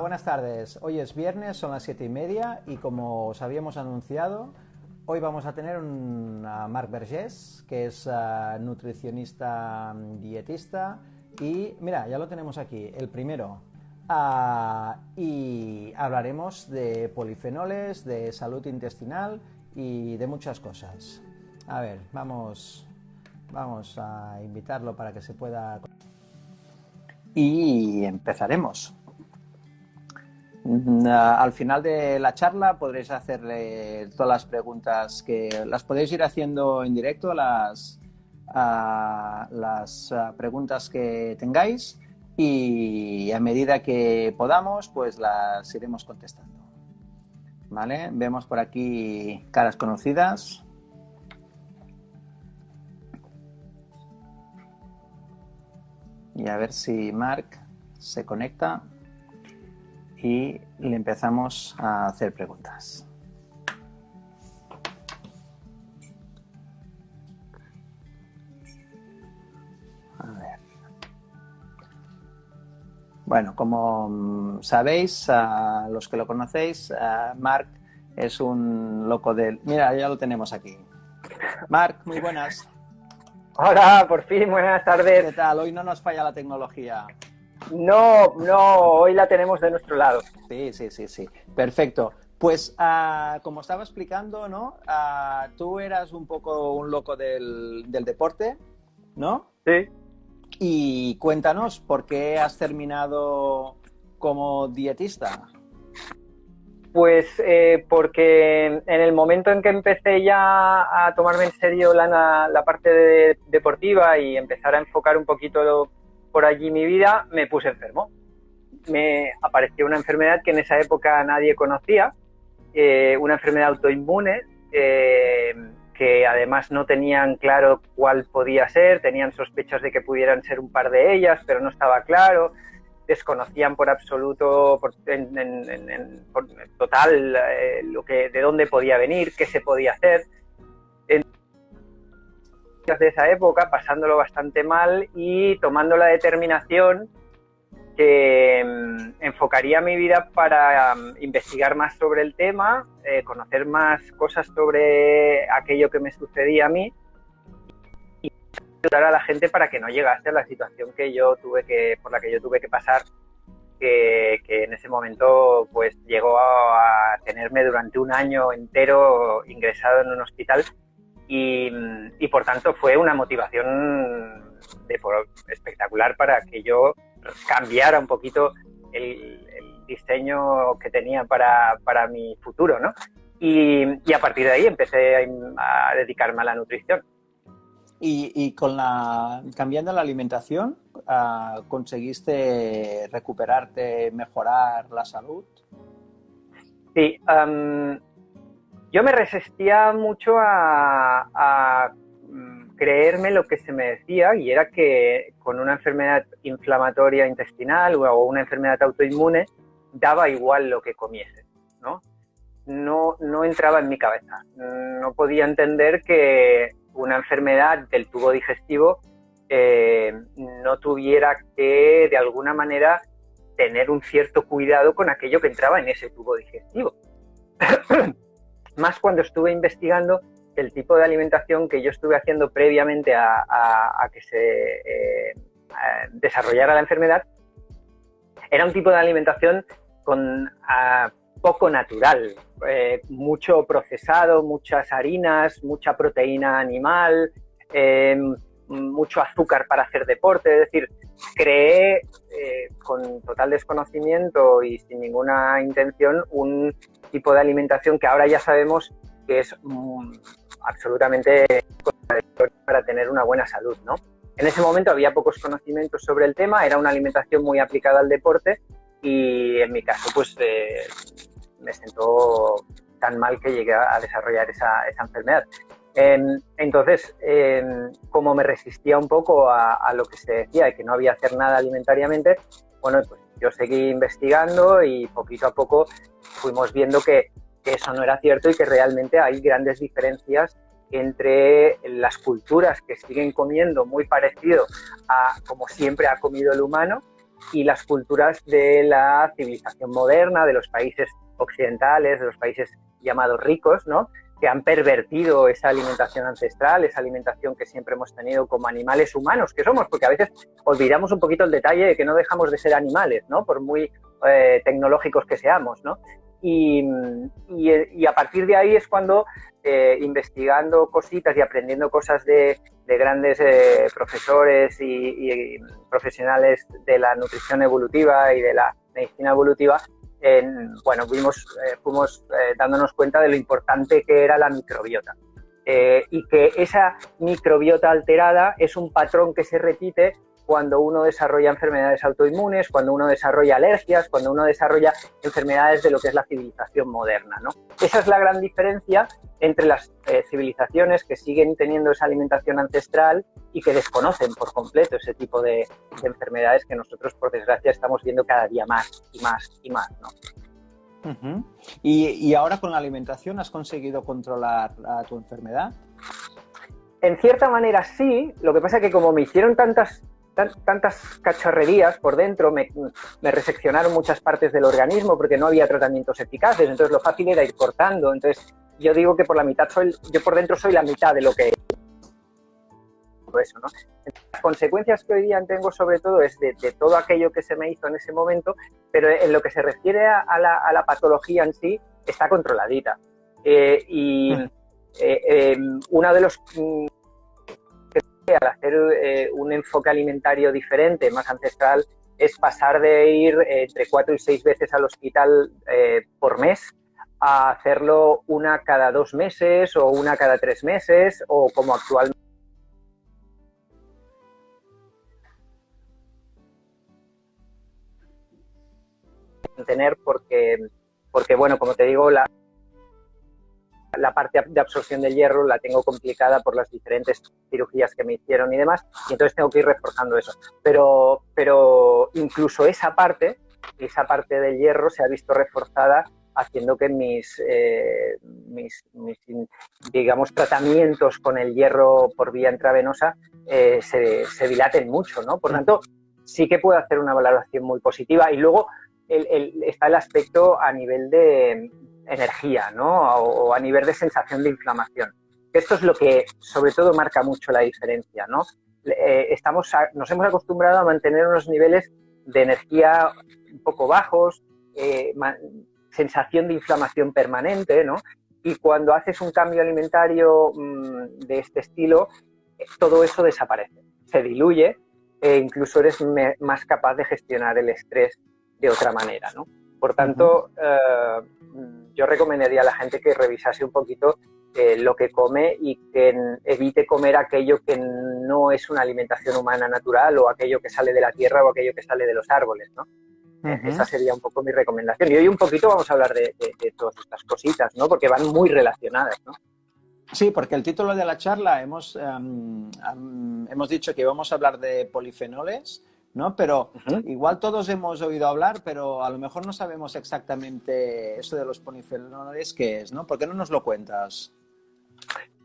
Buenas tardes, hoy es viernes, son las 7:30 y como os habíamos anunciado, hoy vamos a tener a Marc Vergés, que es nutricionista, dietista y mira, ya lo tenemos aquí, el primero. Y hablaremos de polifenoles, de salud intestinal y de muchas cosas. A ver, vamos a invitarlo para que se pueda... Y empezaremos. Al final de la charla podréis hacerle todas las preguntas que las podéis ir haciendo en directo, las preguntas que tengáis, y a medida que podamos pues las iremos contestando. ¿Vale? Vemos por aquí caras conocidas. Y a ver si Marc se conecta y le empezamos a hacer preguntas. A ver. Bueno, como sabéis, los que lo conocéis, Marc es un loco del... Mira, ya lo tenemos aquí. Marc, muy buenas. Hola, por fin, buenas tardes. ¿Qué tal? Hoy no nos falla la tecnología. No, hoy la tenemos de nuestro lado. Sí. Perfecto. Pues como estaba explicando, ¿no? Tú eras un poco un loco del deporte, ¿no? Sí. Y cuéntanos, ¿por qué has terminado como dietista? Pues porque en el momento en que empecé ya a tomarme en serio la parte deportiva y empezar a enfocar un poquito por allí mi vida, me puse enfermo. Me apareció una enfermedad que en esa época nadie conocía, una enfermedad autoinmune, que además no tenían claro cuál podía ser, tenían sospechas de que pudieran ser un par de ellas, pero no estaba claro, desconocían por absoluto, por total, de dónde podía venir, qué se podía hacer. De esa época, pasándolo bastante mal y tomando la determinación que enfocaría mi vida para investigar más sobre el tema, conocer más cosas sobre aquello que me sucedía a mí y ayudar a la gente para que no llegase a la situación por la que yo tuve que pasar, que en ese momento pues llegó a tenerme durante un año entero ingresado en un hospital. Y por tanto fue una motivación espectacular para que yo cambiara un poquito el diseño que tenía para mi futuro, ¿no? Y a partir de ahí empecé a dedicarme a la nutrición. Y cambiando la alimentación, ¿conseguiste recuperarte, mejorar la salud? Sí, yo me resistía mucho a creerme lo que se me decía, y era que con una enfermedad inflamatoria intestinal o una enfermedad autoinmune daba igual lo que comiese, ¿no? No entraba en mi cabeza. No podía entender que una enfermedad del tubo digestivo no tuviera que, de alguna manera, tener un cierto cuidado con aquello que entraba en ese tubo digestivo. Más cuando estuve investigando el tipo de alimentación que yo estuve haciendo previamente a que se desarrollara la enfermedad, era un tipo de alimentación con poco natural, mucho procesado, muchas harinas, mucha proteína animal, mucho azúcar para hacer deporte. Es decir, creé con total desconocimiento y sin ninguna intención un tipo de alimentación que ahora ya sabemos que es absolutamente contradictorio para tener una buena salud, ¿no? En ese momento había pocos conocimientos sobre el tema, era una alimentación muy aplicada al deporte y en mi caso pues me sentó tan mal que llegué a desarrollar esa enfermedad. Entonces, como me resistía un poco a lo que se decía de que no había que hacer nada alimentariamente, bueno, pues yo seguí investigando y poquito a poco fuimos viendo que eso no era cierto y que realmente hay grandes diferencias entre las culturas que siguen comiendo muy parecido a como siempre ha comido el humano, y las culturas de la civilización moderna, de los países occidentales, de los países llamados ricos, ¿no? Que han pervertido esa alimentación ancestral, esa alimentación que siempre hemos tenido como animales humanos que somos, porque a veces olvidamos un poquito el detalle de que no dejamos de ser animales, ¿no? Por muy tecnológicos que seamos, ¿no? Y a partir de ahí es cuando, investigando cositas y aprendiendo cosas de grandes profesores y profesionales de la nutrición evolutiva y de la medicina evolutiva, bueno, fuimos dándonos cuenta de lo importante que era la microbiota, y que esa microbiota alterada es un patrón que se repite cuando uno desarrolla enfermedades autoinmunes, cuando uno desarrolla alergias, cuando uno desarrolla enfermedades de lo que es la civilización moderna, ¿no? Esa es la gran diferencia entre las civilizaciones que siguen teniendo esa alimentación ancestral y que desconocen por completo ese tipo de enfermedades que nosotros, por desgracia, estamos viendo cada día más y más y más, ¿no? Uh-huh. ¿Y ahora con la alimentación has conseguido controlar tu enfermedad? En cierta manera sí, lo que pasa es que como me hicieron tantas cacharrerías por dentro, me reseccionaron muchas partes del organismo porque no había tratamientos eficaces, entonces lo fácil era ir cortando. Entonces yo digo que por la mitad yo por dentro soy la mitad de lo que eso, ¿no? Las consecuencias que hoy día tengo sobre todo es de todo aquello que se me hizo en ese momento, pero en lo que se refiere a la patología en sí está controladita. Uno de los al hacer un enfoque alimentario diferente, más ancestral, es pasar de ir entre 4 y 6 veces al hospital por mes a hacerlo una cada 2 meses o una cada 3 meses, o como actualmente tener, porque bueno, como te digo, la parte de absorción del hierro la tengo complicada por las diferentes cirugías que me hicieron y demás, y entonces tengo que ir reforzando eso. Pero incluso esa parte del hierro se ha visto reforzada haciendo que mis digamos, tratamientos con el hierro por vía intravenosa se dilaten mucho, ¿no? Por tanto, sí que puedo hacer una valoración muy positiva. Y luego está el aspecto a nivel de energía, ¿no? O a nivel de sensación de inflamación. Esto es lo que sobre todo marca mucho la diferencia, ¿no? Nos hemos acostumbrado a mantener unos niveles de energía un poco bajos, sensación de inflamación permanente, ¿no? Y cuando haces un cambio alimentario de este estilo, todo eso desaparece, se diluye, e incluso eres más capaz de gestionar el estrés de otra manera, ¿no? Por tanto, yo recomendaría a la gente que revisase un poquito lo que come y que evite comer aquello que no es una alimentación humana natural, o aquello que sale de la tierra, o aquello que sale de los árboles, ¿no? Esa sería un poco mi recomendación. Y hoy un poquito vamos a hablar de todas estas cositas, ¿no? Porque van muy relacionadas, ¿no? Sí, porque el título de la charla hemos dicho que íbamos a hablar de polifenoles, ¿no? Pero igual todos hemos oído hablar, pero a lo mejor no sabemos exactamente eso de los polifenoles qué es, ¿no? ¿Por qué no nos lo cuentas?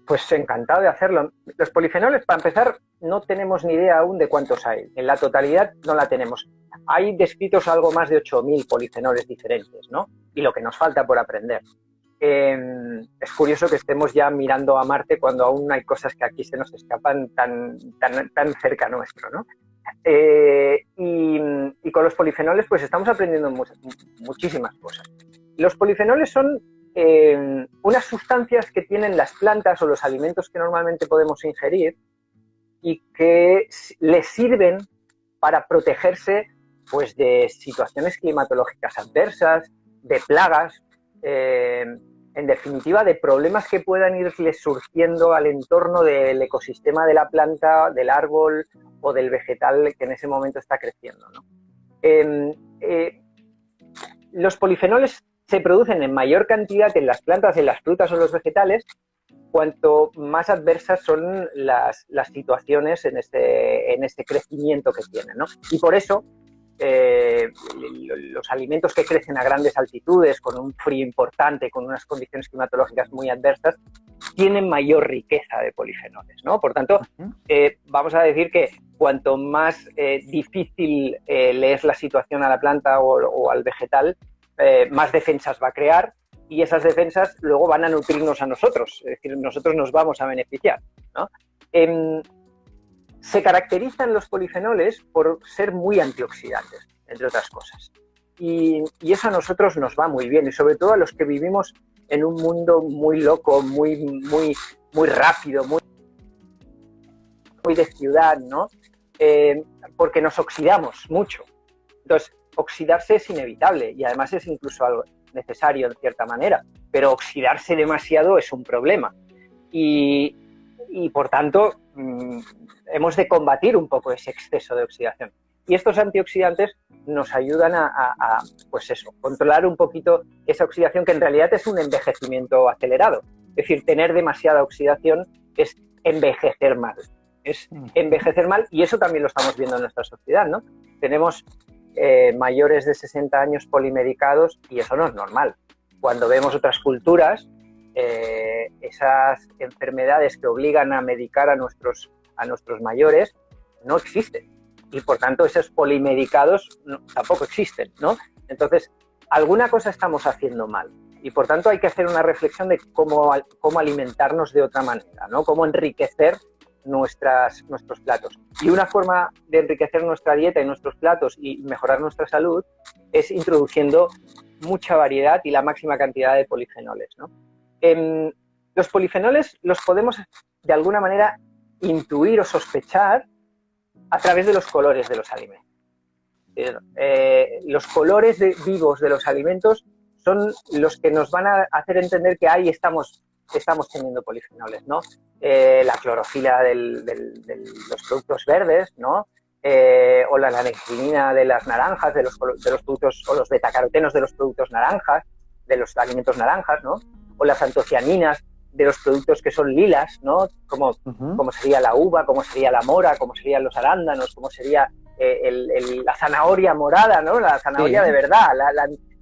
Pues encantado de hacerlo. Los polifenoles, para empezar, no tenemos ni idea aún de cuántos hay. En la totalidad no la tenemos. Hay descritos algo más de 8.000 polifenoles diferentes, ¿no? Y lo que nos falta por aprender. Es curioso que estemos ya mirando a Marte cuando aún hay cosas que aquí se nos escapan tan cerca nuestro, ¿no? Y con los polifenoles pues estamos aprendiendo muchísimas cosas. Los polifenoles son unas sustancias que tienen las plantas o los alimentos que normalmente podemos ingerir y que les sirven para protegerse pues de situaciones climatológicas adversas, de plagas, en definitiva de problemas que puedan irles surgiendo al entorno del ecosistema de la planta, del árbol o del vegetal que en ese momento está creciendo, ¿no? Los polifenoles se producen en mayor cantidad en las plantas, en las frutas o los vegetales, cuanto más adversas son las situaciones en este crecimiento que tienen, ¿no? Y por eso los alimentos que crecen a grandes altitudes, con un frío importante, con unas condiciones climatológicas muy adversas, tienen mayor riqueza de polifenoles, ¿no? Por tanto, vamos a decir que cuanto más difícil le es la situación a la planta o al vegetal, más defensas va a crear, y esas defensas luego van a nutrirnos a nosotros, es decir, nosotros nos vamos a beneficiar, ¿no? Se caracterizan los polifenoles por ser muy antioxidantes, entre otras cosas. Y eso a nosotros nos va muy bien, y sobre todo a los que vivimos en un mundo muy loco, muy rápido, muy de ciudad, ¿no? Porque nos oxidamos mucho. Entonces, oxidarse es inevitable y además es incluso algo necesario en cierta manera, pero oxidarse demasiado es un problema. Y por tanto, hemos de combatir un poco ese exceso de oxidación. Y estos antioxidantes nos ayudan a pues eso, controlar un poquito esa oxidación, que en realidad es un envejecimiento acelerado. Es decir, tener demasiada oxidación es envejecer mal. Es envejecer mal, y eso también lo estamos viendo en nuestra sociedad, ¿no? Tenemos mayores de 60 años polimedicados y eso no es normal. Cuando vemos otras culturas, esas enfermedades que obligan a medicar a nuestros mayores no existen. Y por tanto esos polimedicados tampoco existen, ¿no? Entonces, alguna cosa estamos haciendo mal. Y por tanto hay que hacer una reflexión de cómo alimentarnos de otra manera, ¿no? Cómo enriquecer nuestros platos. Y una forma de enriquecer nuestra dieta y nuestros platos y mejorar nuestra salud es introduciendo mucha variedad y la máxima cantidad de polifenoles, ¿no? Los polifenoles los podemos de alguna manera intuir o sospechar a través de los colores de los alimentos. Los colores vivos de los alimentos son los que nos van a hacer entender que ahí estamos teniendo polifenoles, ¿no? La clorofila de los productos verdes, ¿no? O la lanectinina de las naranjas, de los productos, o los betacarotenos de los productos naranjas, de los alimentos naranjas, ¿no? O las antocianinas de los productos que son lilas, ¿no? Como sería la uva, como sería la mora, como serían los arándanos, como sería la zanahoria morada, ¿no? La zanahoria de verdad,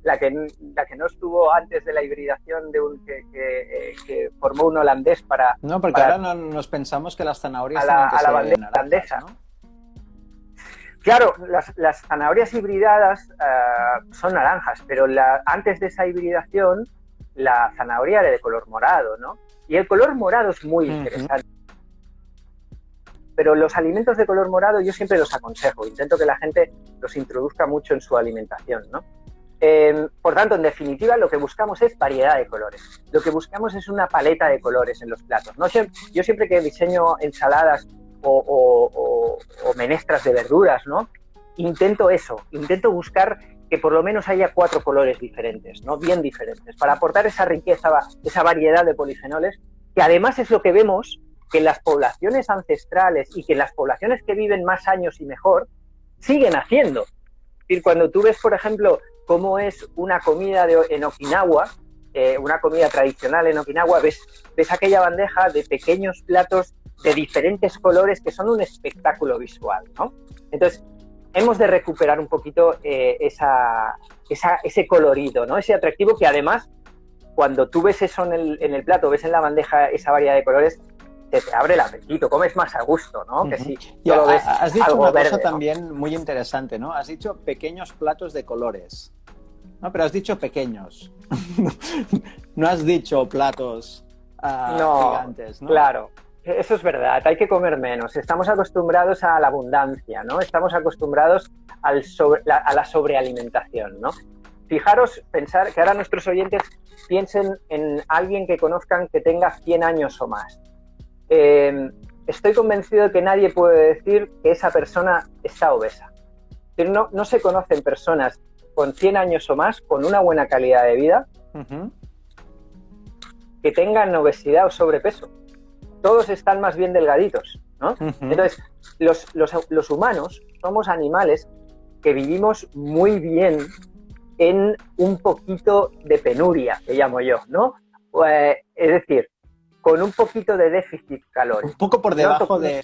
la que no estuvo antes de la hibridación que formó un holandés para... No, porque ahora nos pensamos que las zanahorias a la bandeja holandesa, ¿no? Claro, las zanahorias hibridadas son naranjas, pero antes de esa hibridación la zanahoria era de color morado, ¿no? Y el color morado es muy interesante. Pero los alimentos de color morado yo siempre los aconsejo, intento que la gente los introduzca mucho en su alimentación, ¿no? Por tanto, en definitiva, lo que buscamos es variedad de colores. Lo que buscamos es una paleta de colores en los platos, ¿no? Yo siempre que diseño ensaladas o menestras de verduras, ¿no? Intento buscar que por lo menos haya 4 colores diferentes, ¿no? Bien diferentes, para aportar esa riqueza, esa variedad de polifenoles, que además es lo que vemos que en las poblaciones ancestrales y que en las poblaciones que viven más años y mejor siguen haciendo. Es decir, cuando tú ves, por ejemplo, cómo es una comida en Okinawa, una comida tradicional en Okinawa, ves aquella bandeja de pequeños platos de diferentes colores que son un espectáculo visual, ¿no? Entonces, hemos de recuperar un poquito ese colorido, ¿no? Ese atractivo que además, cuando tú ves eso en el plato, ves en la bandeja esa variedad de colores, te abre el apetito, comes más a gusto, ¿no? Que si solo ves has dicho algo una verde, cosa ¿no? también muy interesante, ¿no? Has dicho pequeños platos de colores. No, pero has dicho pequeños. No has dicho platos gigantes, ¿no? Claro. Eso es verdad, hay que comer menos. Estamos acostumbrados a la abundancia, ¿no? Estamos acostumbrados a la sobrealimentación, ¿no? Fijaros, pensar que ahora nuestros oyentes piensen en alguien que conozcan que tenga 100 años o más. Estoy convencido de que nadie puede decir que esa persona está obesa. No se conocen personas con 100 años o más, con una buena calidad de vida, que tengan obesidad o sobrepeso. Todos están más bien delgaditos, ¿no? Entonces, los humanos somos animales que vivimos muy bien en un poquito de penuria, que llamo yo, ¿no? Es decir, con un poquito de déficit calórico. Un poco por debajo de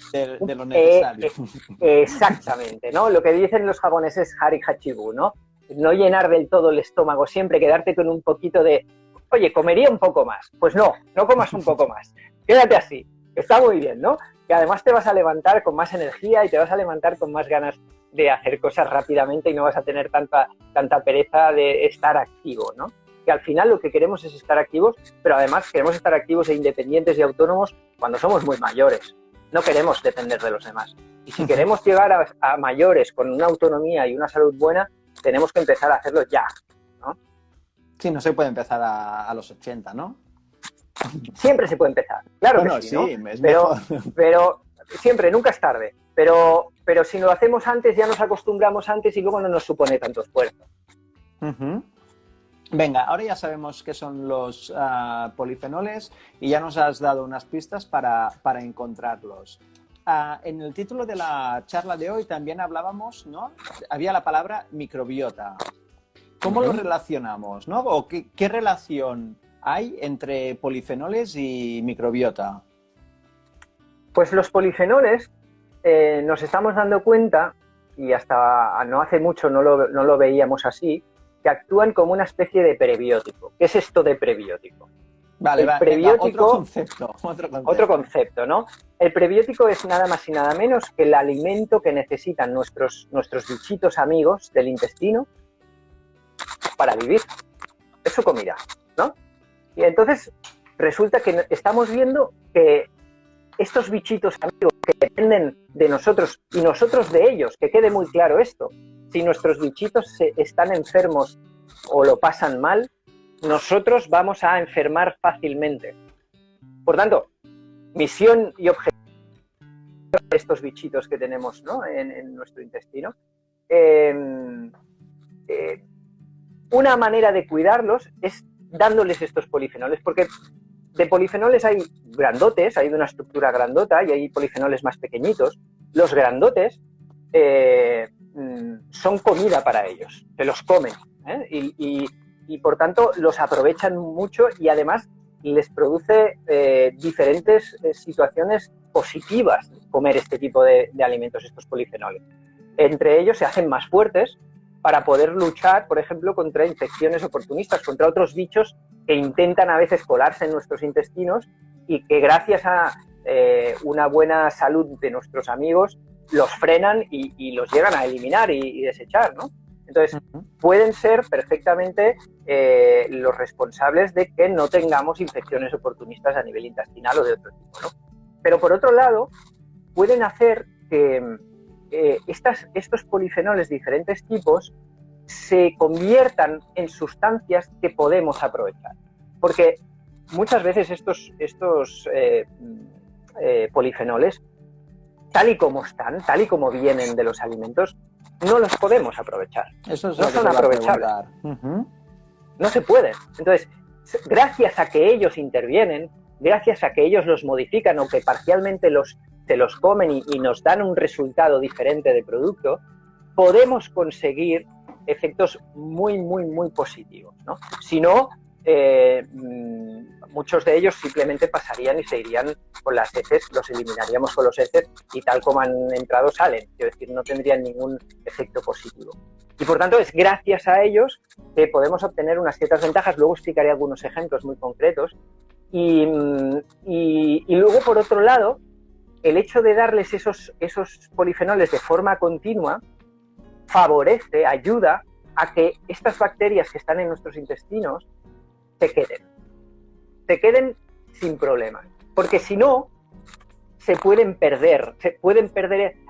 lo necesario. Exactamente, ¿no? Lo que dicen los japoneses Hari Hachibu, ¿no? No llenar del todo el estómago siempre, quedarte con un poquito de... Oye, comería un poco más. Pues no comas un poco más. Quédate así. Está muy bien, ¿no? Que además te vas a levantar con más energía y te vas a levantar con más ganas de hacer cosas rápidamente y no vas a tener tanta pereza de estar activo, ¿no? Que al final lo que queremos es estar activos, pero además queremos estar activos e independientes y autónomos cuando somos muy mayores. No queremos depender de los demás. Y si queremos llegar a mayores con una autonomía y una salud buena, tenemos que empezar a hacerlo ya, ¿no? Sí, no se puede empezar a los 80, ¿no? Siempre se puede empezar, claro bueno, que sí, ¿no? Es pero siempre, nunca es tarde. Pero si lo hacemos antes, ya nos acostumbramos antes y luego no nos supone tanto esfuerzo. Venga, ahora ya sabemos qué son los polifenoles y ya nos has dado unas pistas para encontrarlos. En el título de la charla de hoy también hablábamos, ¿no? Había la palabra microbiota. ¿Cómo lo relacionamos, ¿no? ¿O qué relación hay entre polifenoles y microbiota? Pues los polifenoles nos estamos dando cuenta, y hasta no hace mucho no lo veíamos así, que actúan como una especie de prebiótico. ¿Qué es esto de prebiótico? Vale, prebiótico, otro concepto, ¿no? El prebiótico es nada más y nada menos que el alimento que necesitan nuestros bichitos amigos del intestino para vivir. Es su comida, ¿no? Y entonces resulta que estamos viendo que estos bichitos amigos que dependen de nosotros y nosotros de ellos, que quede muy claro esto, si nuestros bichitos están enfermos o lo pasan mal, nosotros vamos a enfermar fácilmente. Por tanto, misión y objetivo de estos bichitos que tenemos, ¿no? en nuestro intestino, una manera de cuidarlos es dándoles estos polifenoles, porque de polifenoles hay grandotes, hay de una estructura grandota y hay polifenoles más pequeñitos. Los grandotes son comida para ellos, se los comen, y por tanto los aprovechan mucho y además les produce diferentes situaciones positivas comer este tipo de alimentos, estos polifenoles. Entre ellos se hacen más fuertes para poder luchar, por ejemplo, contra infecciones oportunistas, contra otros bichos que intentan a veces colarse en nuestros intestinos y que gracias a una buena salud de nuestros amigos los frenan y los llegan a eliminar y desechar, ¿no? Entonces, pueden ser perfectamente los responsables de que no tengamos infecciones oportunistas a nivel intestinal o de otro tipo, ¿no? Pero por otro lado, pueden hacer que estos polifenoles de diferentes tipos se conviertan en sustancias que podemos aprovechar. Porque muchas veces estos polifenoles, tal y como están, tal y como vienen de los alimentos, no los podemos aprovechar. Eso es no son aprovechables. No se pueden. Entonces, gracias a que ellos intervienen, gracias a que ellos los modifican o que parcialmente se los comen y nos dan un resultado diferente de producto, podemos conseguir efectos muy, muy, muy positivos, ¿no? Si no, muchos de ellos simplemente pasarían y se irían con las heces, los eliminaríamos con los heces y tal como han entrado salen, quiero decir, no tendrían ningún efecto positivo. Y por tanto es gracias a ellos que podemos obtener unas ciertas ventajas, luego explicaré algunos ejemplos muy concretos, y luego por otro lado, el hecho de darles esos polifenoles de forma continua favorece, ayuda a que estas bacterias que están en nuestros intestinos se queden sin problemas, porque si no se pueden perder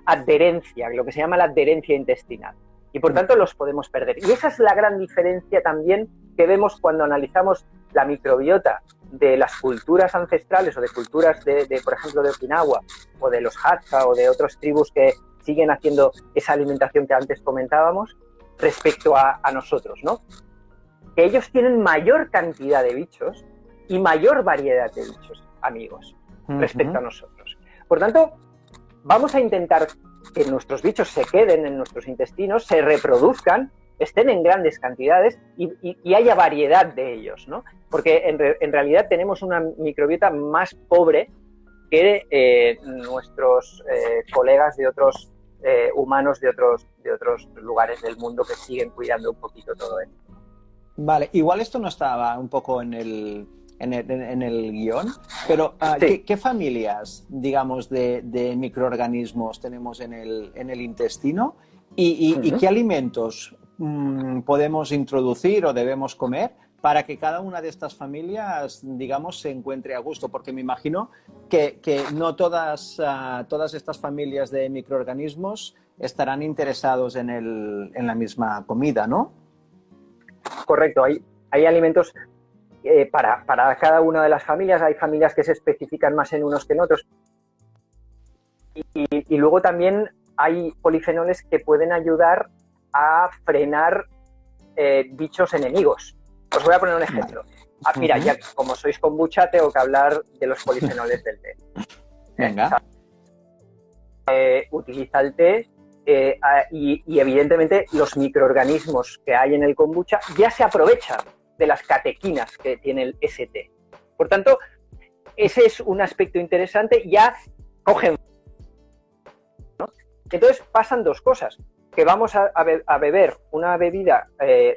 adherencia, lo que se llama la adherencia intestinal, y por tanto los podemos perder. Y esa es la gran diferencia también que vemos cuando analizamos la microbiota de las culturas ancestrales o de culturas por ejemplo, de Okinawa o de los Hadza o de otras tribus que siguen haciendo esa alimentación que antes comentábamos respecto a nosotros, ¿no? Que ellos tienen mayor cantidad de bichos y mayor variedad de bichos amigos respecto a nosotros. Por tanto, vamos a intentar que nuestros bichos se queden en nuestros intestinos, se reproduzcan, estén en grandes cantidades y haya variedad de ellos, ¿no? Porque en realidad tenemos una microbiota más pobre que nuestros colegas de otros humanos de otros lugares del mundo que siguen cuidando un poquito todo esto. Vale, igual esto no estaba un poco en en el guión, pero Sí. ¿qué familias, digamos, de microorganismos tenemos en el intestino y Ujú. qué alimentos podemos introducir o debemos comer para que cada una de estas familias, digamos, se encuentre a gusto? Porque me imagino que no todas estas familias de microorganismos estarán interesados en la misma comida, ¿no? Correcto, hay alimentos para cada una de las familias. Hay familias que se especifican más en unos que en otros. Y luego también hay polifenoles que pueden ayudar a frenar bichos enemigos. Os voy a poner un ejemplo. Mira, ya como sois kombucha, tengo que hablar de los polifenoles del té. Venga. Utiliza el té y evidentemente los microorganismos que hay en el kombucha ya se aprovechan de las catequinas que tiene el ST. Por tanto, ese es un aspecto interesante. Ya cogen, ¿no? Entonces pasan dos cosas, que vamos a beber una bebida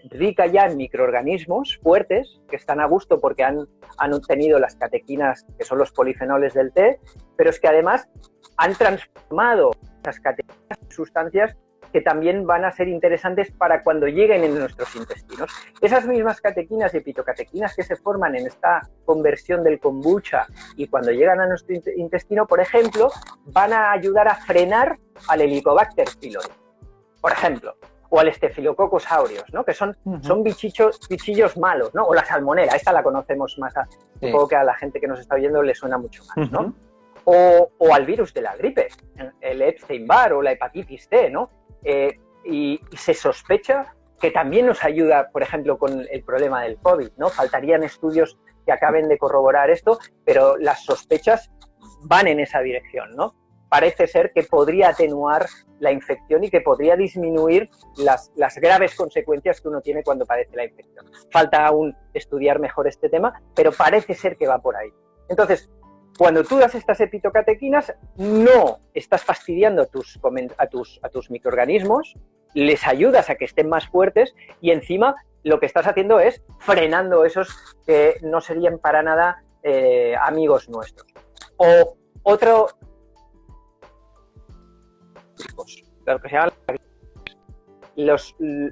rica ya en microorganismos fuertes, que están a gusto porque han obtenido las catequinas, que son los polifenoles del té, pero es que además han transformado esas catequinas en sustancias que también van a ser interesantes para cuando lleguen en nuestros intestinos. Esas mismas catequinas y pitocatequinas que se forman en esta conversión del kombucha y cuando llegan a nuestro intestino, por ejemplo, van a ayudar a frenar al Helicobacter pylori, por ejemplo, o al Staphylococcus aureus, ¿no? Que son bichillos malos, ¿no? O la salmonela, esta la conocemos más, supongo que a la gente que nos está oyendo le suena mucho más, ¿no? O al virus de la gripe, el Epstein-Barr o la hepatitis C, ¿no? Y se sospecha que también nos ayuda, por ejemplo, con el problema del COVID, ¿no? Faltarían estudios que acaben de corroborar esto, pero las sospechas van en esa dirección, ¿no? Parece ser que podría atenuar la infección y que podría disminuir las graves consecuencias que uno tiene cuando padece la infección. Falta aún estudiar mejor este tema, pero parece ser que va por ahí. Entonces, cuando tú das estas epitocatequinas, no estás fastidiando a tus microorganismos, les ayudas a que estén más fuertes y encima lo que estás haciendo es frenando esos que no serían para nada amigos nuestros. O otro, lo que se llama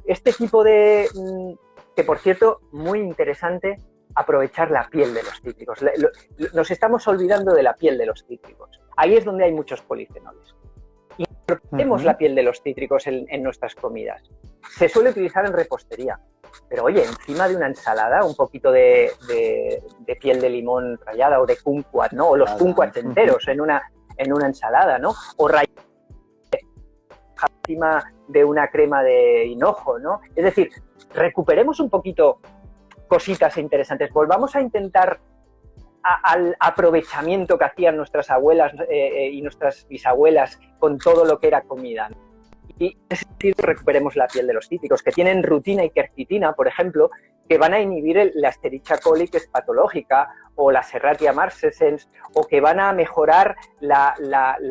este tipo de, que por cierto, muy interesante, aprovechar la piel de los cítricos. Nos estamos olvidando de la piel de los cítricos. Ahí es donde hay muchos polifenoles. Y incorporemos la piel de los cítricos en nuestras comidas. Se suele utilizar en repostería. Pero oye, encima de una ensalada, un poquito de piel de limón rallada o de kumquat, ¿no? O los kumquats enteros en una ensalada, ¿no? O encima de una crema de hinojo, ¿no? Es decir, recuperemos un poquito cositas interesantes. Volvamos a intentar al aprovechamiento que hacían nuestras abuelas y nuestras bisabuelas con todo lo que era comida. Y en ese sentido recuperemos la piel de los cítricos, que tienen rutina y quercitina, por ejemplo, que van a inhibir la Escherichia coli, que es patológica, o la Serratia marcescens, o que van a mejorar la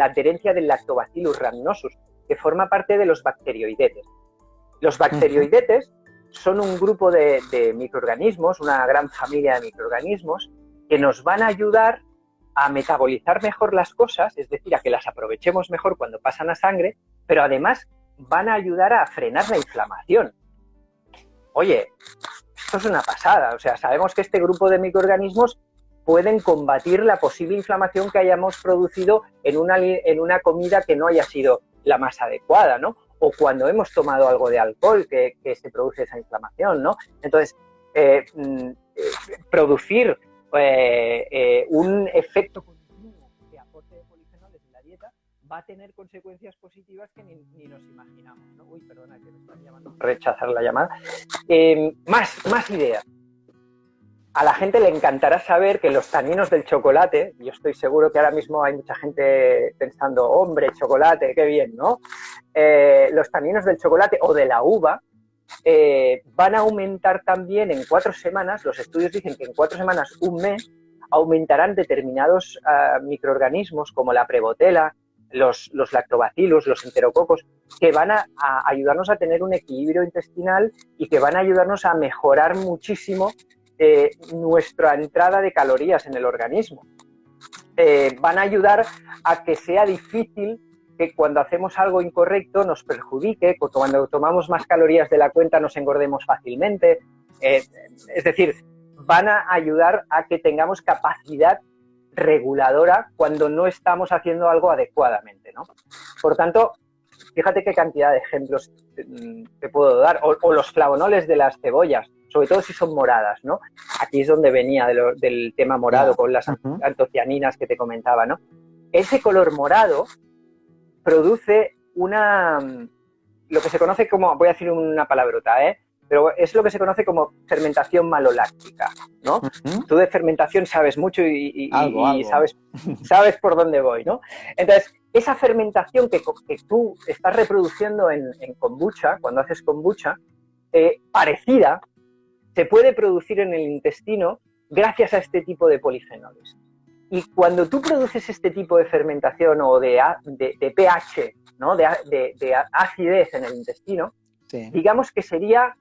adherencia del Lactobacillus rhamnosus, que forma parte de los bacterioidetes. Los bacterioidetes son un grupo de microorganismos, una gran familia de microorganismos, que nos van a ayudar a metabolizar mejor las cosas, es decir, a que las aprovechemos mejor cuando pasan a sangre, pero además van a ayudar a frenar la inflamación. Oye, esto es una pasada. O sea, sabemos que este grupo de microorganismos pueden combatir la posible inflamación que hayamos producido en una comida que no haya sido la más adecuada, ¿no? O cuando hemos tomado algo de alcohol que se produce esa inflamación, ¿no? Entonces, producir un efecto continuo de aporte de polifenoles en la dieta va a tener consecuencias positivas que ni nos imaginamos, ¿no? Uy, perdona, que me están llamando. Rechazar la llamada. Más ideas. A la gente le encantará saber que los taninos del chocolate, yo estoy seguro que ahora mismo hay mucha gente pensando, hombre, chocolate, qué bien, ¿no? Los taninos del chocolate o de la uva van a aumentar también en 4 semanas, los estudios dicen que en 4 semanas, un mes, aumentarán determinados microorganismos como la prebotela, los lactobacillus, los enterococos, que van a ayudarnos a tener un equilibrio intestinal y que van a ayudarnos a mejorar muchísimo nuestra entrada de calorías en el organismo. Van a ayudar a que sea difícil que cuando hacemos algo incorrecto nos perjudique, cuando tomamos más calorías de la cuenta nos engordemos fácilmente. Es decir, van a ayudar a que tengamos capacidad reguladora cuando no estamos haciendo algo adecuadamente, ¿no? Por tanto, fíjate qué cantidad de ejemplos te puedo dar. O los flavonoles de las cebollas, sobre todo si son moradas, ¿no? Aquí es donde venía del tema morado, con las antocianinas que te comentaba, ¿no? Ese color morado produce lo que se conoce como, voy a decir una palabrota, pero es lo que se conoce como fermentación maloláctica, ¿no? Tú de fermentación sabes mucho y sabes por dónde voy, ¿no? Entonces, esa fermentación que tú estás reproduciendo en kombucha, cuando haces kombucha, parecida, se puede producir en el intestino gracias a este tipo de polifenoles. Y cuando tú produces este tipo de fermentación o de pH, ¿no? de acidez en el intestino, sí, digamos que sería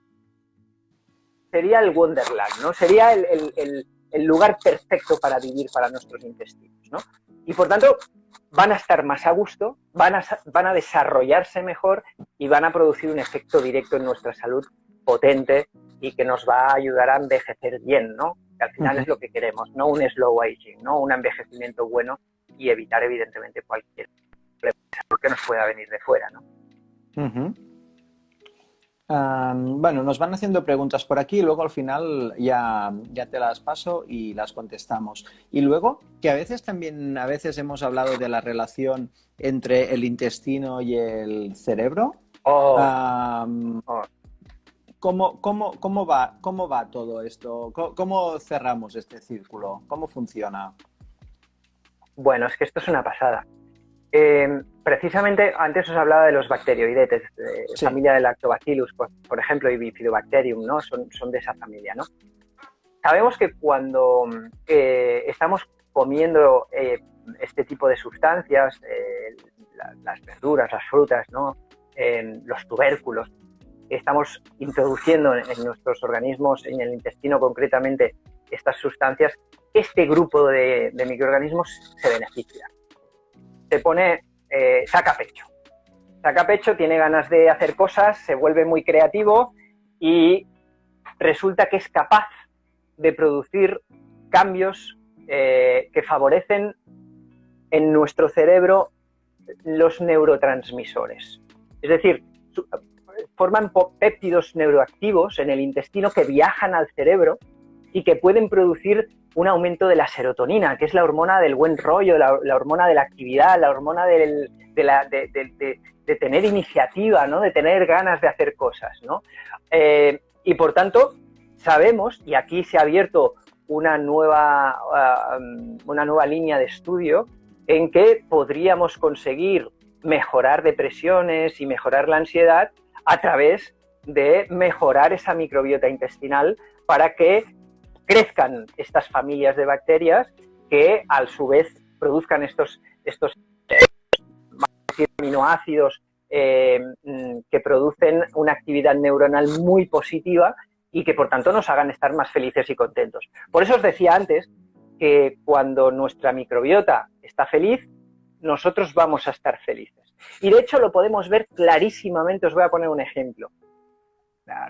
el Wonderland, ¿no? Sería el lugar perfecto para vivir para nuestros intestinos, ¿no? Y por tanto, van a estar más a gusto, van a desarrollarse mejor y van a producir un efecto directo en nuestra salud potente y que nos va a ayudar a envejecer bien, ¿no? Que al final es lo que queremos, no un slow aging, ¿no? Un envejecimiento bueno y evitar, evidentemente, cualquier problema que nos pueda venir de fuera, ¿no? Bueno, nos van haciendo preguntas por aquí y luego al final ya te las paso y las contestamos. Y luego, que a veces hemos hablado de la relación entre el intestino y el cerebro. ¿Cómo va todo esto? ¿Cómo cerramos este círculo? ¿Cómo funciona? Bueno, es que esto es una pasada. Precisamente antes os hablaba de los bacteroidetes, sí, familia de Lactobacillus, por ejemplo, y Bifidobacterium, ¿no? Son de esa familia, ¿no? Sabemos que cuando estamos comiendo este tipo de sustancias, las verduras, las frutas, ¿no? Los tubérculos, estamos introduciendo en nuestros organismos, en el intestino concretamente, estas sustancias, este grupo de microorganismos se beneficia. Se pone, saca pecho, tiene ganas de hacer cosas, se vuelve muy creativo y resulta que es capaz de producir cambios que favorecen en nuestro cerebro los neurotransmisores. Es decir, forman péptidos neuroactivos en el intestino que viajan al cerebro y que pueden producir un aumento de la serotonina, que es la hormona del buen rollo, la hormona de la actividad, la hormona de tener iniciativa, ¿no? De tener ganas de hacer cosas, ¿no? Y por tanto, sabemos, y aquí se ha abierto una nueva línea de estudio en que podríamos conseguir mejorar depresiones y mejorar la ansiedad a través de mejorar esa microbiota intestinal para que crezcan estas familias de bacterias que a su vez produzcan estos aminoácidos que producen una actividad neuronal muy positiva y que por tanto nos hagan estar más felices y contentos. Por eso os decía antes que cuando nuestra microbiota está feliz, nosotros vamos a estar felices. Y de hecho lo podemos ver clarísimamente, os voy a poner un ejemplo.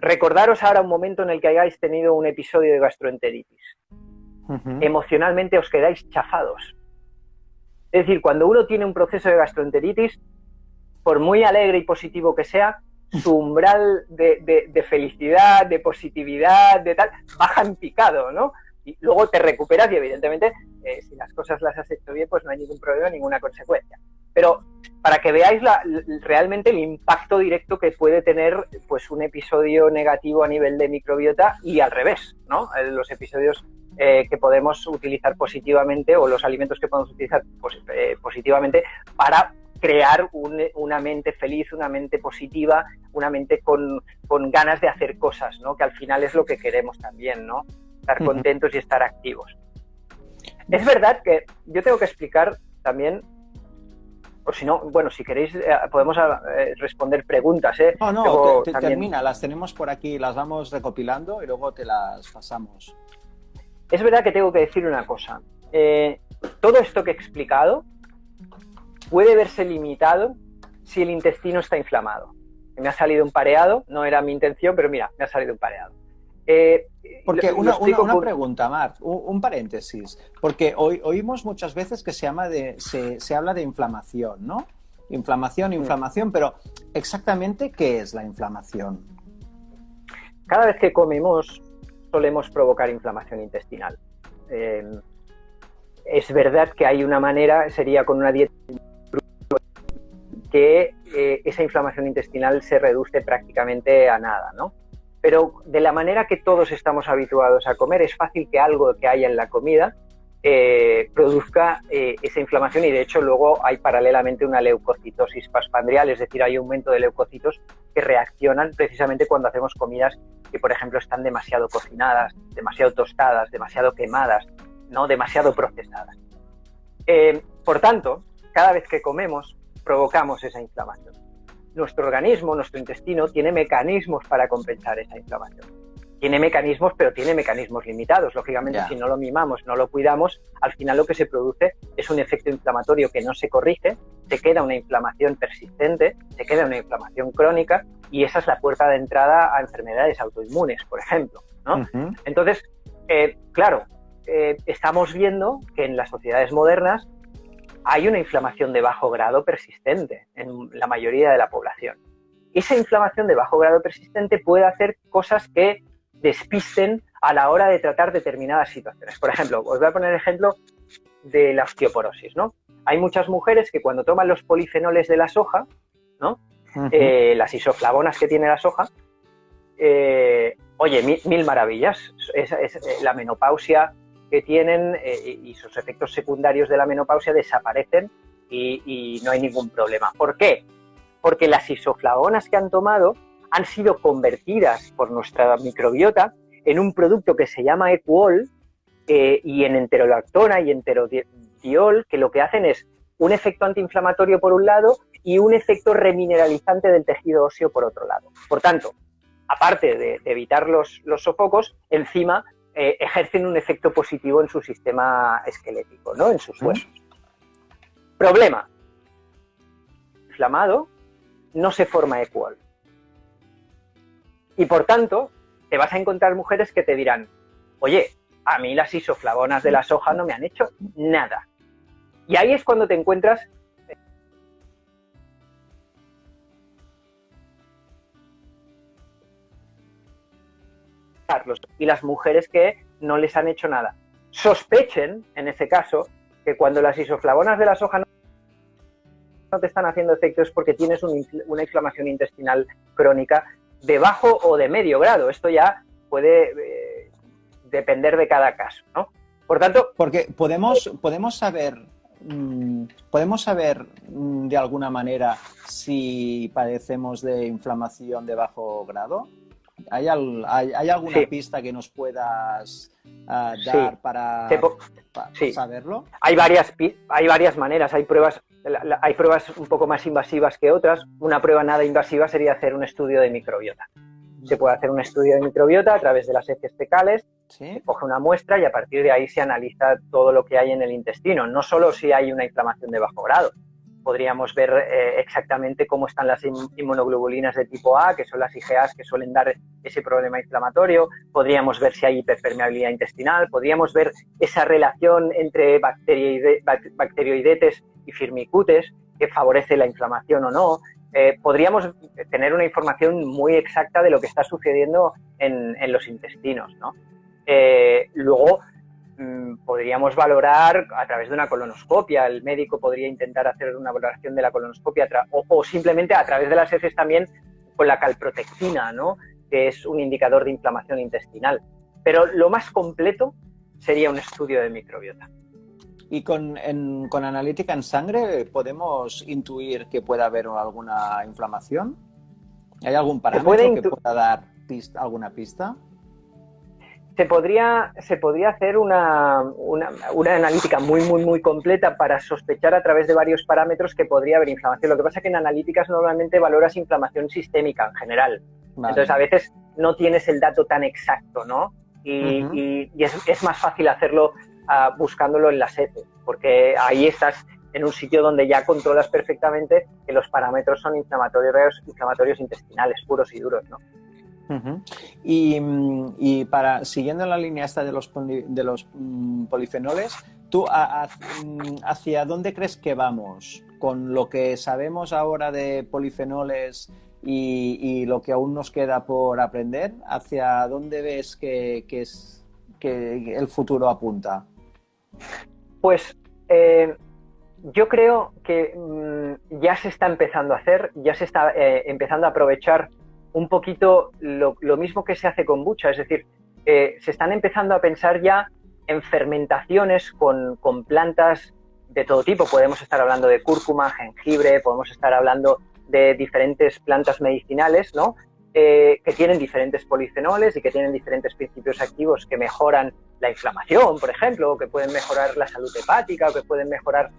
Recordaros ahora un momento en el que hayáis tenido un episodio de gastroenteritis. Emocionalmente os quedáis chafados. Es decir, cuando uno tiene un proceso de gastroenteritis, por muy alegre y positivo que sea, su umbral de felicidad, de positividad, de tal, baja en picado, ¿no? Y luego te recuperas y evidentemente, si las cosas las has hecho bien, pues no hay ningún problema, ninguna consecuencia. Pero para que veáis realmente el impacto directo que puede tener pues un episodio negativo a nivel de microbiota y al revés, ¿no? Los episodios que podemos utilizar positivamente o los alimentos que podemos utilizar positivamente para crear una mente feliz, una mente positiva, una mente con ganas de hacer cosas, ¿no? Que al final es lo que queremos también, ¿no? Estar contentos y estar activos. Es verdad que yo tengo que explicar también O si no, bueno, si queréis podemos responder preguntas, ¿eh? No, Luego, también... termina, las tenemos por aquí, las vamos recopilando y luego te las pasamos. Es verdad que tengo que decir una cosa. Todo esto que he explicado puede verse limitado si el intestino está inflamado. Me ha salido un pareado, no era mi intención, pero mira, me ha salido un pareado. Porque una pregunta, Marc, un paréntesis, porque oímos muchas veces que se habla de inflamación, ¿no? Inflamación, pero exactamente ¿qué es la inflamación? Cada vez que comemos solemos provocar inflamación intestinal. Es verdad que hay una manera, sería con una dieta que esa inflamación intestinal se reduce prácticamente a nada, ¿no? Pero de la manera que todos estamos habituados a comer, es fácil que algo que haya en la comida produzca esa inflamación, y de hecho luego hay paralelamente una leucocitosis postprandial, es decir, hay aumento de leucocitos que reaccionan precisamente cuando hacemos comidas que, por ejemplo, están demasiado cocinadas, demasiado tostadas, demasiado quemadas, ¿no? Demasiado procesadas. Por tanto, cada vez que comemos provocamos esa inflamación. Nuestro organismo, nuestro intestino, tiene mecanismos para compensar esa inflamación. Tiene mecanismos, pero tiene mecanismos limitados. Lógicamente, si no lo mimamos, no lo cuidamos, al final lo que se produce es un efecto inflamatorio que no se corrige, se queda una inflamación persistente, se queda una inflamación crónica, y esa es la puerta de entrada a enfermedades autoinmunes, por ejemplo, ¿no? Uh-huh. Entonces, claro, estamos viendo que en las sociedades modernas hay una inflamación de bajo grado persistente en la mayoría de la población. Esa inflamación de bajo grado persistente puede hacer cosas que despisten a la hora de tratar determinadas situaciones. Por ejemplo, os voy a poner el ejemplo de la osteoporosis, ¿no? Hay muchas mujeres que cuando toman los polifenoles de la soja, ¿no? Uh-huh. Las isoflavonas que tiene la soja, oye, mil maravillas. Es la menopausia que tienen y sus efectos secundarios de la menopausia desaparecen y no hay ningún problema. ¿Por qué? Porque las isoflavonas que han tomado han sido convertidas por nuestra microbiota en un producto que se llama Equol y en enterolactona y enterodiol, que lo que hacen es un efecto antiinflamatorio por un lado y un efecto remineralizante del tejido óseo por otro lado. Por tanto, aparte de evitar los sofocos, encima ejercen un efecto positivo en su sistema esquelético, ¿no? En sus huesos. Problema. Inflamado, no se forma Equol. Y por tanto, te vas a encontrar mujeres que te dirán, oye, a mí las isoflavonas de la soja no me han hecho nada. Y ahí es cuando te encuentras y las mujeres que no les han hecho nada. Sospechen, en ese caso, que cuando las isoflavonas de la soja no te están haciendo efecto es porque tienes una inflamación intestinal crónica de bajo o de medio grado. Esto ya puede depender de cada caso, ¿no? Por tanto... Porque podemos saber de alguna manera si padecemos de inflamación de bajo grado. ¿Hay alguna pista que nos puedas dar para saberlo? Hay varias maneras, hay pruebas un poco más invasivas que otras. Una prueba nada invasiva sería hacer un estudio de microbiota. Se puede hacer un estudio de microbiota a través de las heces fecales, se coge una muestra y a partir de ahí se analiza todo lo que hay en el intestino, no solo si hay una inflamación de bajo grado. Podríamos ver exactamente cómo están las inmunoglobulinas de tipo A, que son las IgAs que suelen dar ese problema inflamatorio. Podríamos ver si hay hiperpermeabilidad intestinal. Podríamos ver esa relación entre bacterioidetes y firmicutes, que favorece la inflamación o no. Podríamos tener una información muy exacta de lo que está sucediendo en los intestinos, ¿no? Luego, podríamos valorar a través de una colonoscopia. El médico podría intentar hacer una valoración de la colonoscopia o simplemente a través de las heces también con la calprotectina, ¿no? Que es un indicador de inflamación intestinal. Pero lo más completo sería un estudio de microbiota. ¿Y con analítica en sangre podemos intuir que pueda haber alguna inflamación? ¿Hay algún parámetro que pueda dar alguna pista? se podría hacer una analítica muy completa para sospechar a través de varios parámetros que podría haber inflamación. Lo que pasa es que en analíticas normalmente valoras inflamación sistémica en general. Vale. Entonces, a veces no tienes el dato tan exacto, ¿no? Y es más fácil hacerlo buscándolo en las heces, porque ahí estás en un sitio donde ya controlas perfectamente que los parámetros son inflamatorios intestinales puros y duros, ¿no? Y para, siguiendo la línea esta de los polifenoles, ¿tú hacia dónde crees que vamos con lo que sabemos ahora de polifenoles y lo que aún nos queda por aprender? ¿Hacia dónde ves que el futuro apunta? Pues yo creo que ya se está empezando a hacer, ya se está empezando a aprovechar un poquito lo mismo que se hace con kombucha, es decir, se están empezando a pensar ya en fermentaciones con plantas de todo tipo. Podemos estar hablando de cúrcuma, jengibre, podemos estar hablando de diferentes plantas medicinales, ¿no? Que tienen diferentes polifenoles y que tienen diferentes principios activos que mejoran la inflamación, por ejemplo, o que pueden mejorar la salud hepática, o que pueden mejorar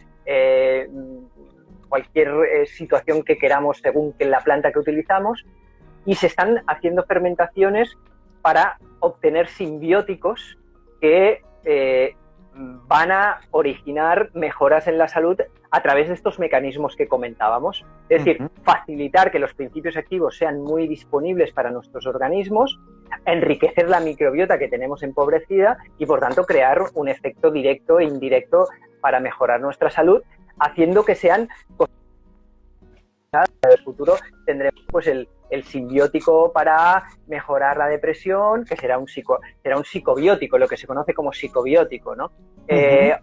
cualquier situación que queramos según la planta que utilizamos. Y se están haciendo fermentaciones para obtener simbióticos que van a originar mejoras en la salud a través de estos mecanismos que comentábamos. Es decir, facilitar que los principios activos sean muy disponibles para nuestros organismos, enriquecer la microbiota que tenemos empobrecida y, por tanto, crear un efecto directo e indirecto para mejorar nuestra salud, haciendo que sean cosas en el futuro. Tendremos pues el simbiótico para mejorar la depresión, que será un psicobiótico, lo que se conoce como psicobiótico, ¿no?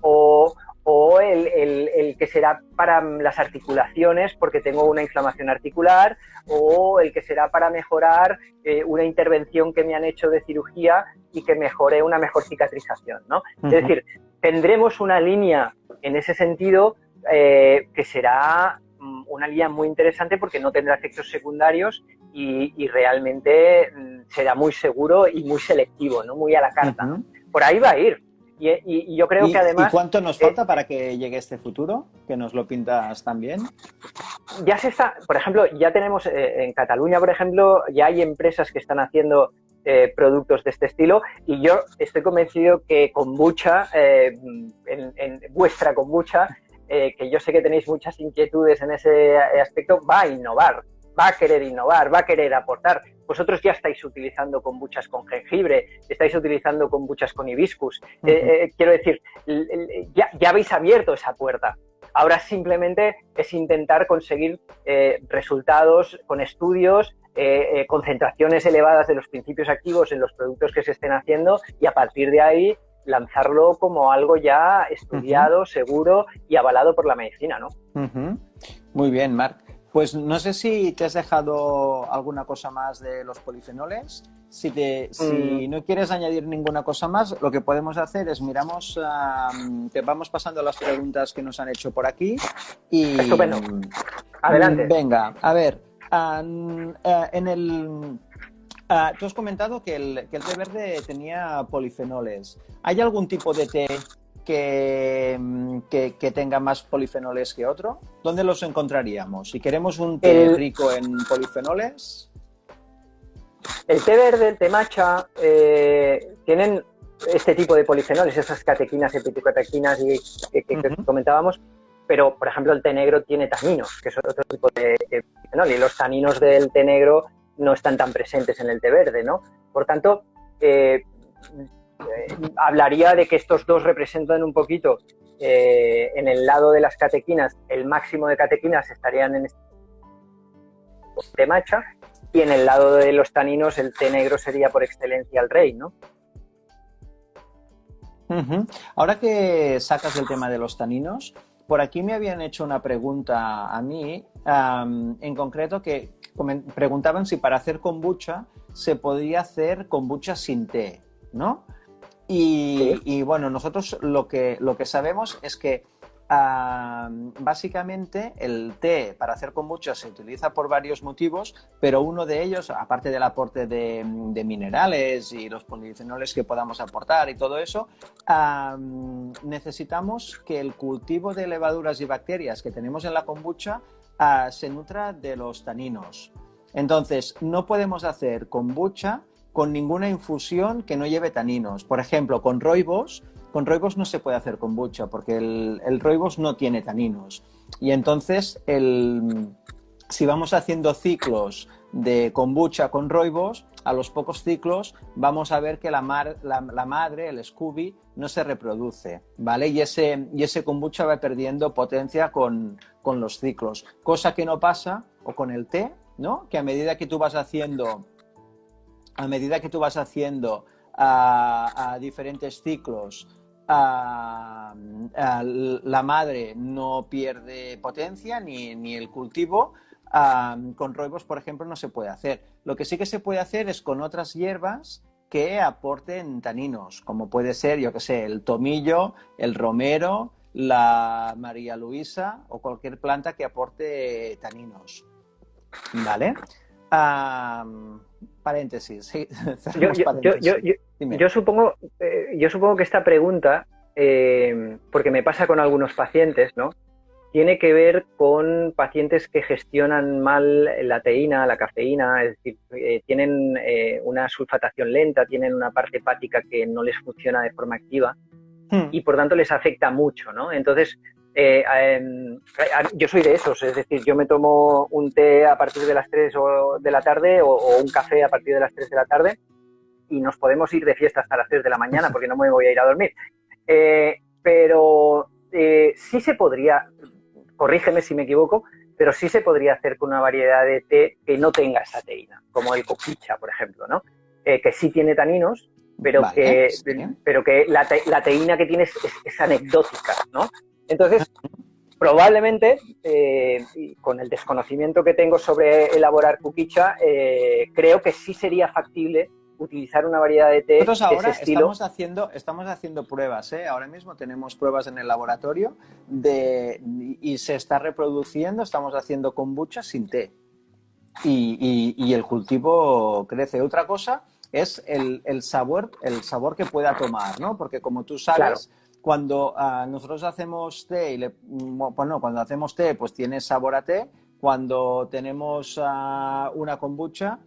O el que será para las articulaciones porque tengo una inflamación articular, o el que será para mejorar una intervención que me han hecho de cirugía y que mejore una mejor cicatrización, ¿no? Es decir, tendremos una línea en ese sentido que será una línea muy interesante porque no tendrá efectos secundarios y realmente será muy seguro y muy selectivo, ¿no? Muy a la carta, ¿no? Por ahí va a ir. Y yo creo que además... ¿Y cuánto nos falta para que llegue este futuro? ¿Que nos lo pintas también? Ya se está... Por ejemplo, ya tenemos en Cataluña, por ejemplo, ya hay empresas que están haciendo productos de este estilo y yo estoy convencido que kombucha, en vuestra kombucha, que yo sé que tenéis muchas inquietudes en ese aspecto, va a innovar, va a querer innovar, va a querer aportar. Vosotros ya estáis utilizando kombuchas con jengibre, estáis utilizando kombuchas con hibiscus. Quiero decir, ya habéis abierto esa puerta. Ahora simplemente es intentar conseguir resultados con estudios, concentraciones elevadas de los principios activos en los productos que se estén haciendo y a partir de ahí lanzarlo como algo ya estudiado, seguro y avalado por la medicina, ¿no? Muy bien, Marc. Pues no sé si te has dejado alguna cosa más de los polifenoles. Si no quieres añadir ninguna cosa más, lo que podemos hacer es te vamos pasando las preguntas que nos han hecho por aquí. Y, estupendo. Adelante. Venga, a ver. Tú has comentado que el té verde tenía polifenoles. ¿Hay algún tipo de té que tenga más polifenoles que otro? ¿Dónde los encontraríamos? Si queremos un té rico en polifenoles... El té verde, el té matcha, tienen este tipo de polifenoles, esas catequinas, epitocatequinas que comentábamos, pero, por ejemplo, el té negro tiene taninos, que es otro tipo de polifenol, y los taninos del té negro no están tan presentes en el té verde, ¿no? Por tanto, hablaría de que estos dos representan un poquito, en el lado de las catequinas, el máximo de catequinas estarían en este té matcha, y en el lado de los taninos el té negro sería por excelencia el rey, ¿no? Ahora que sacas el tema de los taninos, por aquí me habían hecho una pregunta a mí, en concreto que preguntaban si para hacer kombucha se podía hacer kombucha sin té, ¿no? Y bueno, nosotros lo que sabemos es que Básicamente el té para hacer kombucha se utiliza por varios motivos, pero uno de ellos, aparte del aporte de minerales y los polifenoles que podamos aportar y todo eso, necesitamos que el cultivo de levaduras y bacterias que tenemos en la kombucha se nutra de los taninos. Entonces, no podemos hacer kombucha con ninguna infusión que no lleve taninos. Por ejemplo, con rooibos no se puede hacer kombucha porque el rooibos no tiene taninos. Y entonces, si vamos haciendo ciclos de kombucha con rooibos, a los pocos ciclos vamos a ver que la madre, el Scooby, no se reproduce, ¿vale? Y ese kombucha va perdiendo potencia con los ciclos. Cosa que no pasa o con el té, ¿no? Que a medida que tú vas haciendo a diferentes ciclos, la madre no pierde potencia ni el cultivo. Con rooibos, por ejemplo, no se puede hacer. Lo que sí que se puede hacer es con otras hierbas que aporten taninos, como puede ser, yo que sé, el tomillo, el romero, la María Luisa o cualquier planta que aporte taninos. ¿Vale? Paréntesis, sí. Yo supongo que esta pregunta, porque me pasa con algunos pacientes, ¿no? Tiene que ver con pacientes que gestionan mal la teína, la cafeína, es decir, tienen una sulfatación lenta, tienen una parte hepática que no les funciona de forma activa y por tanto les afecta mucho, ¿no? Entonces, yo soy de esos, es decir, yo me tomo un té a partir de las 3 de la tarde o un café a partir de las 3 de la tarde y nos podemos ir de fiesta hasta las 3 de la mañana porque no me voy a ir a dormir. Pero sí se podría, corrígeme si me equivoco, pero sí se podría hacer con una variedad de té que no tenga esa teína, como el kokicha, por ejemplo, ¿no? Que sí tiene taninos, pero vale, que la teína que tiene es anecdótica, ¿no? Entonces, probablemente, con el desconocimiento que tengo sobre elaborar kokicha, creo que sí sería factible utilizar una variedad de té Nosotros ahora de ese estilo. estamos haciendo pruebas, ¿eh? Ahora mismo tenemos pruebas en el laboratorio y se está reproduciendo, estamos haciendo kombucha sin té. Y el cultivo crece. Otra cosa es el sabor que pueda tomar, ¿no? Porque como tú sabes, claro, cuando nosotros hacemos té, cuando hacemos té, pues tiene sabor a té. Cuando tenemos una kombucha,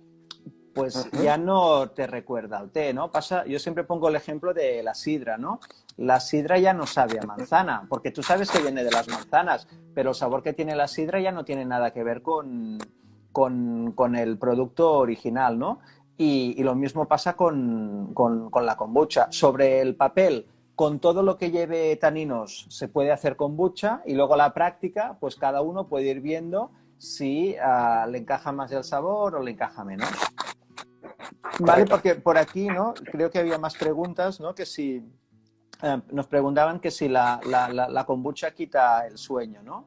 pues ya no te recuerda al té, ¿no? Yo siempre pongo el ejemplo de la sidra, ¿no? La sidra ya no sabe a manzana, porque tú sabes que viene de las manzanas, pero el sabor que tiene la sidra ya no tiene nada que ver con el producto original, ¿no? Y lo mismo pasa con la kombucha. Sobre el papel, con todo lo que lleve taninos, se puede hacer kombucha y luego la práctica, pues cada uno puede ir viendo si le encaja más el sabor o le encaja menos. Vale, porque por aquí, ¿no? Creo que había más preguntas, ¿no? Que si nos preguntaban que si la kombucha quita el sueño, ¿no?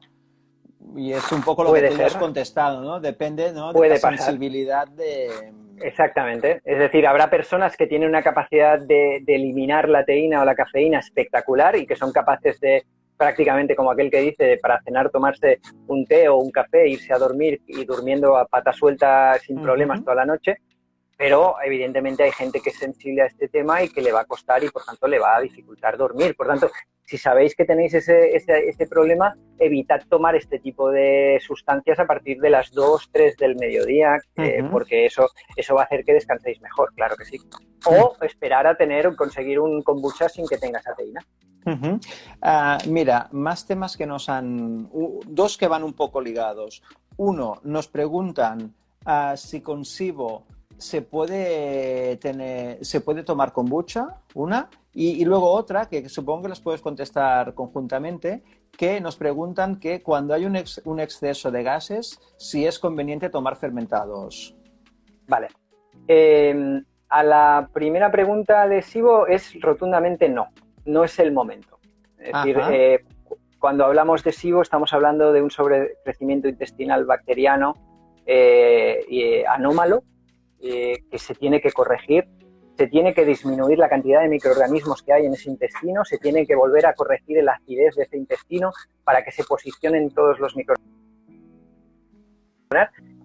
Y es un poco lo que tú has contestado, ¿no? Depende, ¿no? De la sensibilidad de... Exactamente. Es decir, habrá personas que tienen una capacidad de eliminar la teína o la cafeína espectacular y que son capaces de, prácticamente como aquel que dice, para cenar tomarse un té o un café, irse a dormir y durmiendo a pata suelta sin problemas toda la noche. Pero evidentemente hay gente que es sensible a este tema y que le va a costar y por tanto le va a dificultar dormir. Por tanto, si sabéis que tenéis ese problema, evitad tomar este tipo de sustancias a partir de las 2, 3 del mediodía, porque eso va a hacer que descanséis mejor, claro que sí. O esperar a conseguir un kombucha sin que tenga esa teína. Mira, más temas que nos han... Dos que van un poco ligados. Uno, nos preguntan si con SIBO se puede tomar kombucha, una, y luego otra, que supongo que las puedes contestar conjuntamente, que nos preguntan que cuando hay un exceso de gases, si es conveniente tomar fermentados. Vale. A la primera pregunta de SIBO es rotundamente no. No es el momento. Es decir, cuando hablamos de SIBO estamos hablando de un sobrecrecimiento intestinal bacteriano anómalo, que se tiene que corregir se tiene que disminuir la cantidad de microorganismos que hay en ese intestino, se tiene que volver a corregir la acidez de ese intestino para que se posicionen todos los microorganismos.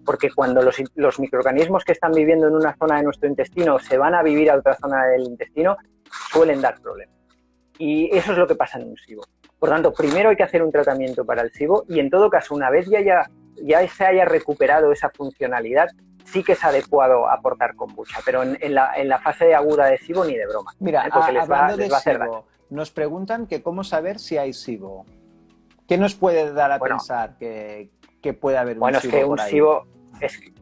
Porque cuando los microorganismos que están viviendo en una zona de nuestro intestino se van a vivir a otra zona del intestino, suelen dar problemas. Y eso es lo que pasa en un SIBO. Por tanto, primero hay que hacer un tratamiento para el SIBO y, en todo caso, una vez ya se haya recuperado esa funcionalidad, sí que es adecuado aportar kombucha, pero en la fase aguda de SIBO ni de broma. Mira, porque hablando les va a hacer SIBO, daño. nos preguntan que cómo saber si hay SIBO. ¿Qué nos puede dar a pensar que puede haber un SIBO por ahí?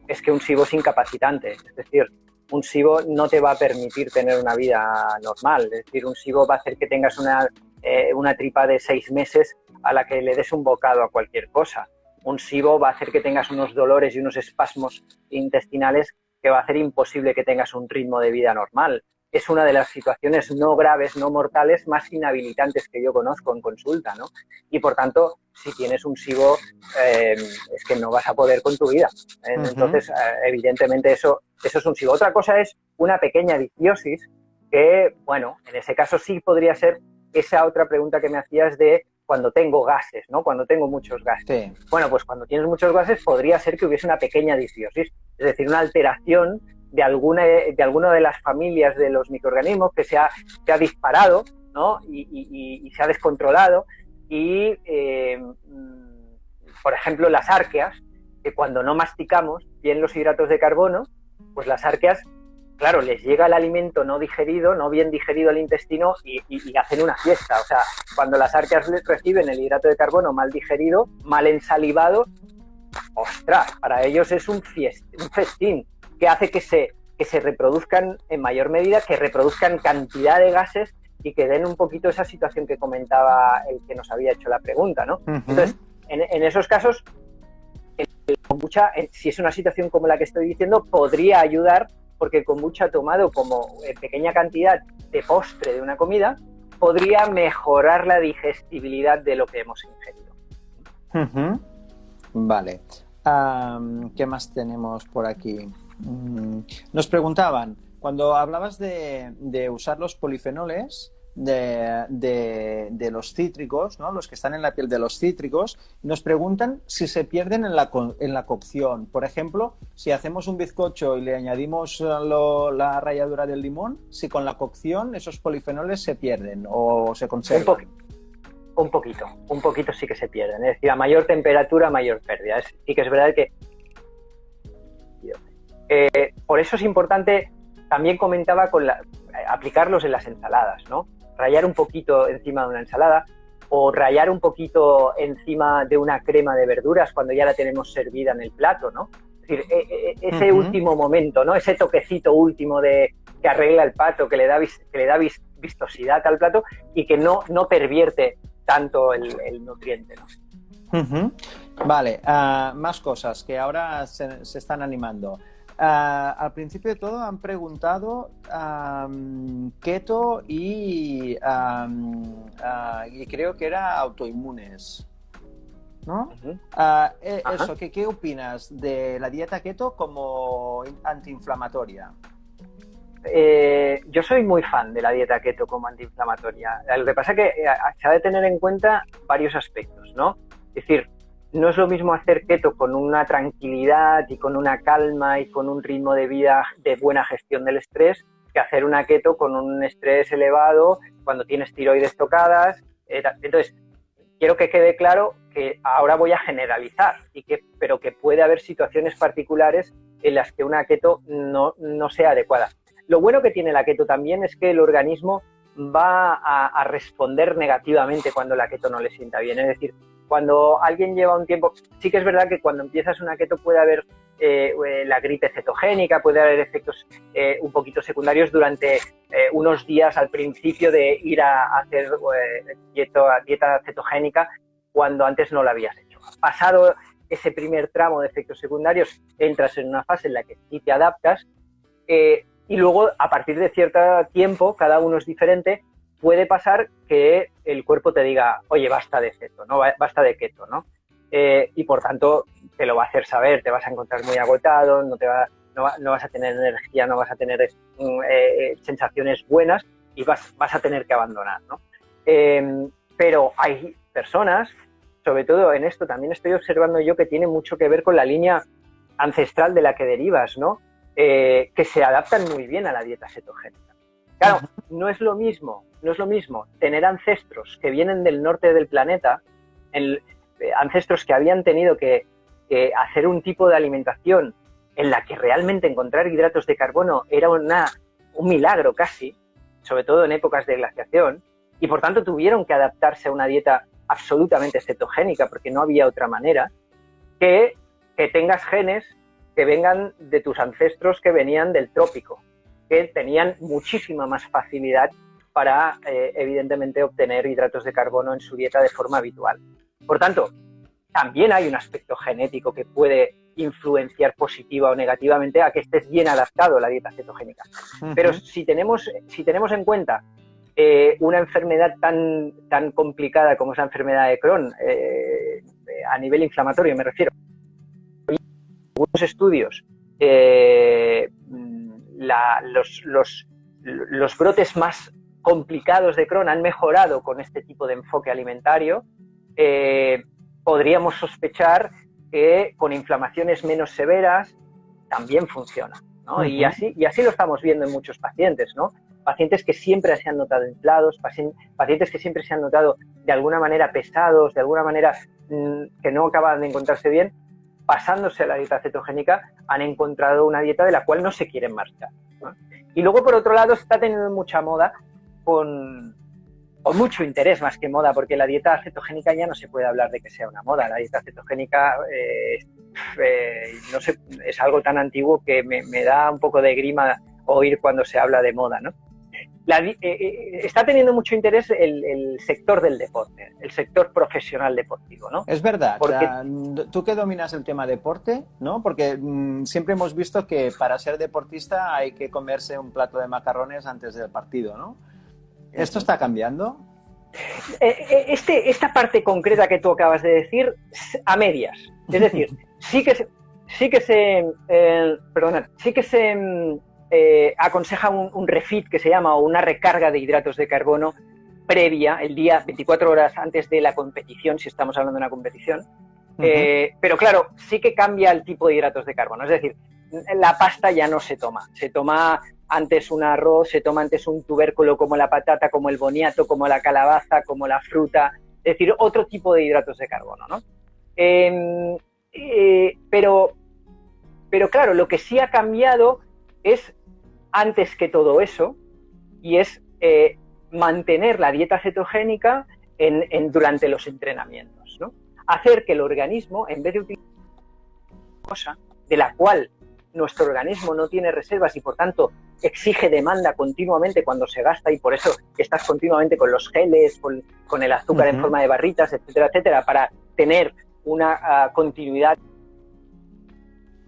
Es que un SIBO es incapacitante, es decir, un SIBO no te va a permitir tener una vida normal, es decir, un SIBO va a hacer que tengas una tripa de 6 meses a la que le des un bocado a cualquier cosa. Un SIBO va a hacer que tengas unos dolores y unos espasmos intestinales que va a hacer imposible que tengas un ritmo de vida normal. Es una de las situaciones no graves, no mortales, más inhabilitantes que yo conozco en consulta, ¿no? Y, por tanto, si tienes un SIBO, es que no vas a poder con tu vida. Entonces, evidentemente, eso es un SIBO. Otra cosa es una pequeña disbiosis que, bueno, en ese caso sí podría ser esa otra pregunta que me hacías de cuando tengo gases, ¿no? Cuando tengo muchos gases. Sí. Bueno, pues cuando tienes muchos gases podría ser que hubiese una pequeña disbiosis, es decir, una alteración de alguna de las familias de los microorganismos que se ha disparado, ¿no? Y se ha descontrolado y, por ejemplo, las arqueas, que cuando no masticamos bien los hidratos de carbono, pues las arqueas, claro, les llega el alimento no digerido, no bien digerido al intestino y hacen una fiesta. O sea, cuando las arqueas reciben el hidrato de carbono mal digerido, mal ensalivado, ostras, para ellos es un festín que hace que se reproduzcan en mayor medida, que reproduzcan cantidad de gases y que den un poquito esa situación que comentaba el que nos había hecho la pregunta, ¿no? Entonces, en esos casos, el kombucha, si es una situación como la que estoy diciendo, podría ayudar, porque el kombucha tomado como pequeña cantidad de postre de una comida podría mejorar la digestibilidad de lo que hemos ingerido. Vale. ¿Qué más tenemos por aquí? Nos preguntaban, cuando hablabas de usar los polifenoles de los cítricos, ¿no? Los que están en la piel de los cítricos, nos preguntan si se pierden en la cocción. Por ejemplo, si hacemos un bizcocho y le añadimos la ralladura del limón, si con la cocción esos polifenoles se pierden o se conservan. Un poquito sí que se pierden. Es decir, a mayor temperatura, mayor pérdida. Sí que es verdad que por eso es importante, también comentaba, aplicarlos en las ensaladas, ¿no? Rallar un poquito encima de una ensalada o rallar un poquito encima de una crema de verduras cuando ya la tenemos servida en el plato, ¿no? Es decir, ese último momento, ¿no? Ese toquecito último que arregla el plato, que le da vistosidad al plato y que no pervierte tanto el nutriente, ¿no? Vale, más cosas que ahora se están animando. Al principio de todo han preguntado keto y creo que era autoinmunes, ¿no? Eso, ¿qué opinas de la dieta keto como antiinflamatoria? Yo soy muy fan de la dieta keto como antiinflamatoria. Lo que pasa es que se ha de tener en cuenta varios aspectos, ¿no? Es decir, no es lo mismo hacer keto con una tranquilidad y con una calma y con un ritmo de vida de buena gestión del estrés que hacer una keto con un estrés elevado cuando tienes tiroides tocadas. Entonces, quiero que quede claro que ahora voy a generalizar, pero que puede haber situaciones particulares en las que una keto no sea adecuada. Lo bueno que tiene la keto también es que el organismo va a responder negativamente cuando la keto no le sienta bien. Es decir, cuando alguien lleva un tiempo, sí que es verdad que cuando empiezas una keto puede haber la gripe cetogénica, puede haber efectos un poquito secundarios durante unos días al principio de ir a hacer dieta cetogénica cuando antes no la habías hecho. Pasado ese primer tramo de efectos secundarios, entras en una fase en la que sí te adaptas y luego, a partir de cierto tiempo, cada uno es diferente, puede pasar que el cuerpo te diga, oye, basta de keto, ¿no? Basta de keto, ¿no? Y por tanto, te lo va a hacer saber, te vas a encontrar muy agotado, no no vas a tener energía, no vas a tener sensaciones buenas y vas a tener que abandonar, ¿no? Pero hay personas, sobre todo en esto también estoy observando yo, que tiene mucho que ver con la línea ancestral de la que derivas, ¿no? Que se adaptan muy bien a la dieta cetogénica. Claro, no es lo mismo tener ancestros que vienen del norte del planeta, ancestros que habían tenido que hacer un tipo de alimentación en la que realmente encontrar hidratos de carbono era un milagro casi, sobre todo en épocas de glaciación, y por tanto tuvieron que adaptarse a una dieta absolutamente cetogénica porque no había otra manera, que tengas genes que vengan de tus ancestros que venían del trópico, que tenían muchísima más facilidad para, evidentemente, obtener hidratos de carbono en su dieta de forma habitual. Por tanto, también hay un aspecto genético que puede influenciar positiva o negativamente a que estés bien adaptado a la dieta cetogénica. Pero si tenemos en cuenta una enfermedad tan complicada como es la enfermedad de Crohn, a nivel inflamatorio me refiero, algunos estudios, los brotes más complicados de Crohn han mejorado con este tipo de enfoque alimentario, podríamos sospechar que con inflamaciones menos severas también funciona, ¿no? Y así lo estamos viendo en muchos pacientes, ¿no? Pacientes que siempre se han notado inflados, pacientes que siempre se han notado de alguna manera pesados, de alguna manera que no acaban de encontrarse bien, pasándose a la dieta cetogénica, han encontrado una dieta de la cual no se quieren marchar, ¿no? Y luego, por otro lado, está teniendo mucha moda, con mucho interés más que moda, porque la dieta cetogénica ya no se puede hablar de que sea una moda. La dieta cetogénica no sé, es algo tan antiguo que me da un poco de grima oír cuando se habla de moda, ¿no? Está teniendo mucho interés el sector del deporte, el sector profesional deportivo, ¿no? Es verdad. Porque tú que dominas el tema deporte, ¿no? Porque siempre hemos visto que para ser deportista hay que comerse un plato de macarrones antes del partido, ¿no? ¿Esto está cambiando? Esta parte concreta que tú acabas de decir, a medias. Es decir, sí que se aconseja un refit, que se llama, o una recarga de hidratos de carbono previa, el día 24 horas antes de la competición, si estamos hablando de una competición. Pero claro, sí que cambia el tipo de hidratos de carbono. Es decir, la pasta ya no se toma. Se toma antes un arroz, se toma antes un tubérculo como la patata, como el boniato, como la calabaza, como la fruta. Es decir, otro tipo de hidratos de carbono, ¿no? Pero claro, lo que sí ha cambiado es, antes que todo eso, y es mantener la dieta cetogénica durante los entrenamientos, ¿no? Hacer que el organismo, en vez de utilizar una cosa de la cual nuestro organismo no tiene reservas y por tanto exige demanda continuamente cuando se gasta, y por eso estás continuamente con los geles, con el azúcar en forma de barritas, etcétera, etcétera, para tener una continuidad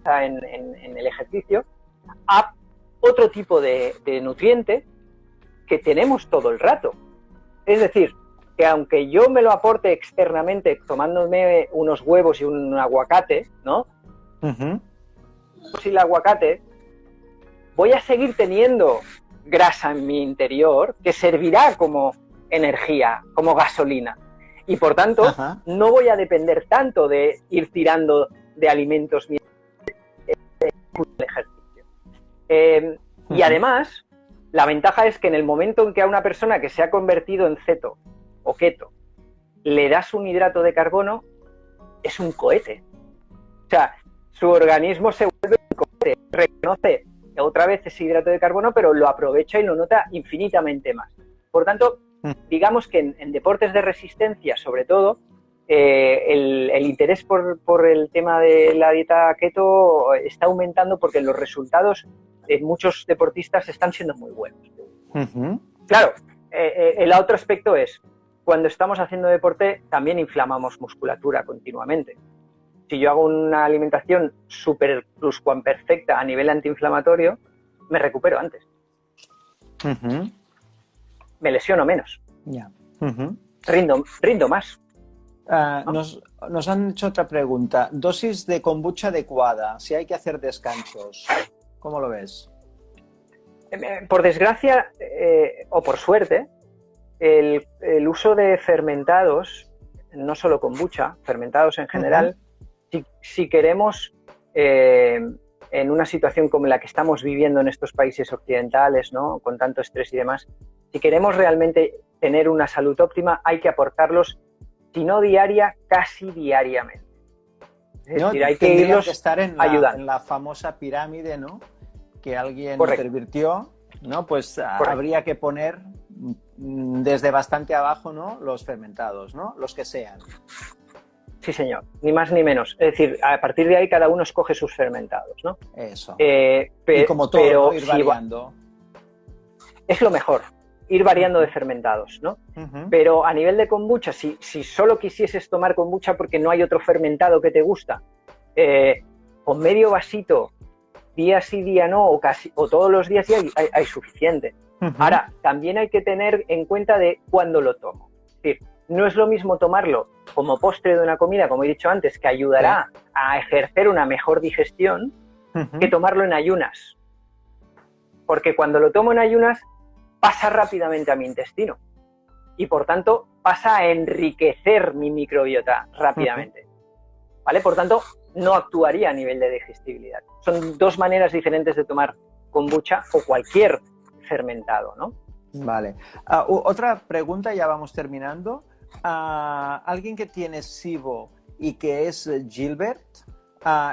en el ejercicio, a otro tipo de nutriente que tenemos todo el rato. Es decir, que aunque yo me lo aporte externamente tomándome unos huevos y un aguacate, ¿no? Sin el aguacate, voy a seguir teniendo grasa en mi interior que servirá como energía, como gasolina. Y por tanto, no voy a depender tanto de ir tirando de alimentos el ejercicio. Y además, la ventaja es que en el momento en que a una persona que se ha convertido en ceto o keto le das un hidrato de carbono, es un cohete. O sea, su organismo se vuelve un cohete, reconoce otra vez ese hidrato de carbono, pero lo aprovecha y lo nota infinitamente más. Por tanto, digamos que en deportes de resistencia, sobre todo, el interés por el tema de la dieta keto está aumentando porque los resultados de muchos deportistas están siendo muy buenos. Claro, el otro aspecto es, cuando estamos haciendo deporte también inflamamos musculatura continuamente. Si yo hago una alimentación súper pluscuamperfecta a nivel antiinflamatorio, me recupero antes. Me lesiono menos. Rindo más. Nos han hecho otra pregunta. Dosis de kombucha adecuada, si hay que hacer descansos. ¿Cómo lo ves? Por desgracia, o por suerte, el uso de fermentados, no solo kombucha, fermentados en general, si queremos, en una situación como la que estamos viviendo en estos países occidentales, ¿no? Con tanto estrés y demás, si queremos realmente tener una salud óptima, hay que aportarlos, si no diaria, casi diariamente. Es decir, hay que irlos que estar en la famosa pirámide, ¿no? Que alguien pervirtió, ¿no? Pues habría que poner desde bastante abajo, ¿no? Los fermentados, ¿no? Los que sean. Sí, señor. Ni más ni menos. Es decir, a partir de ahí cada uno escoge sus fermentados, ¿no? Eso. Y como todo, ¿no? Ir variando. Es lo mejor, ir variando de fermentados, ¿no? Pero a nivel de kombucha, si solo quisieses tomar kombucha porque no hay otro fermentado que te gusta, con medio vasito, día sí, día no, o todos los días ya hay suficiente. Ahora, también hay que tener en cuenta de cuándo lo tomo. Es decir, no es lo mismo tomarlo como postre de una comida, como he dicho antes, que ayudará a ejercer una mejor digestión, que tomarlo en ayunas. Porque cuando lo tomo en ayunas, pasa rápidamente a mi intestino y, por tanto, pasa a enriquecer mi microbiota rápidamente. ¿Vale? Por tanto, no actuaría a nivel de digestibilidad. Son dos maneras diferentes de tomar kombucha o cualquier fermentado, ¿no? Vale. Otra pregunta, ya vamos terminando. Alguien que tiene SIBO y que es Gilbert,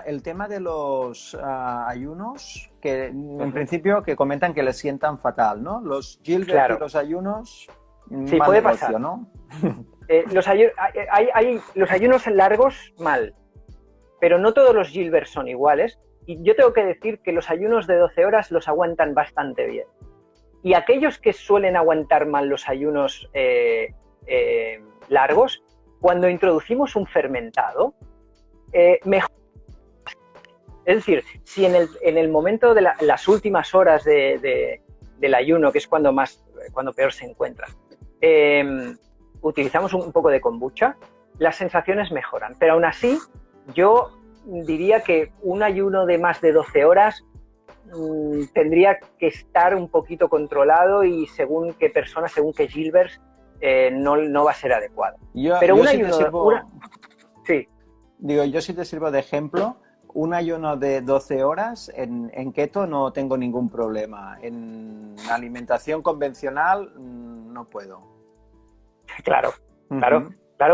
el tema de los ayunos, que en principio que comentan que les sientan fatal, ¿no? Los Gilbert y los ayunos, sí, mal puede negocio, pasar, ¿no? Los ayunos largos, mal, pero no todos los Gilbert son iguales, y yo tengo que decir que los ayunos de 12 horas los aguantan bastante bien. Y aquellos que suelen aguantar mal los ayunos largos, cuando introducimos un fermentado, mejor. Es decir, si en el momento de las últimas horas del ayuno, que es cuando peor se encuentra, utilizamos un poco de kombucha, las sensaciones mejoran. Pero aún así, yo diría que un ayuno de más de 12 horas tendría que estar un poquito controlado y según qué persona, según qué Gilbert, no va a ser adecuado. Pero un ayuno... Sí. Digo, yo sí te sirvo de ejemplo. Un ayuno de 12 horas en keto no tengo ningún problema. En alimentación convencional no puedo. Claro,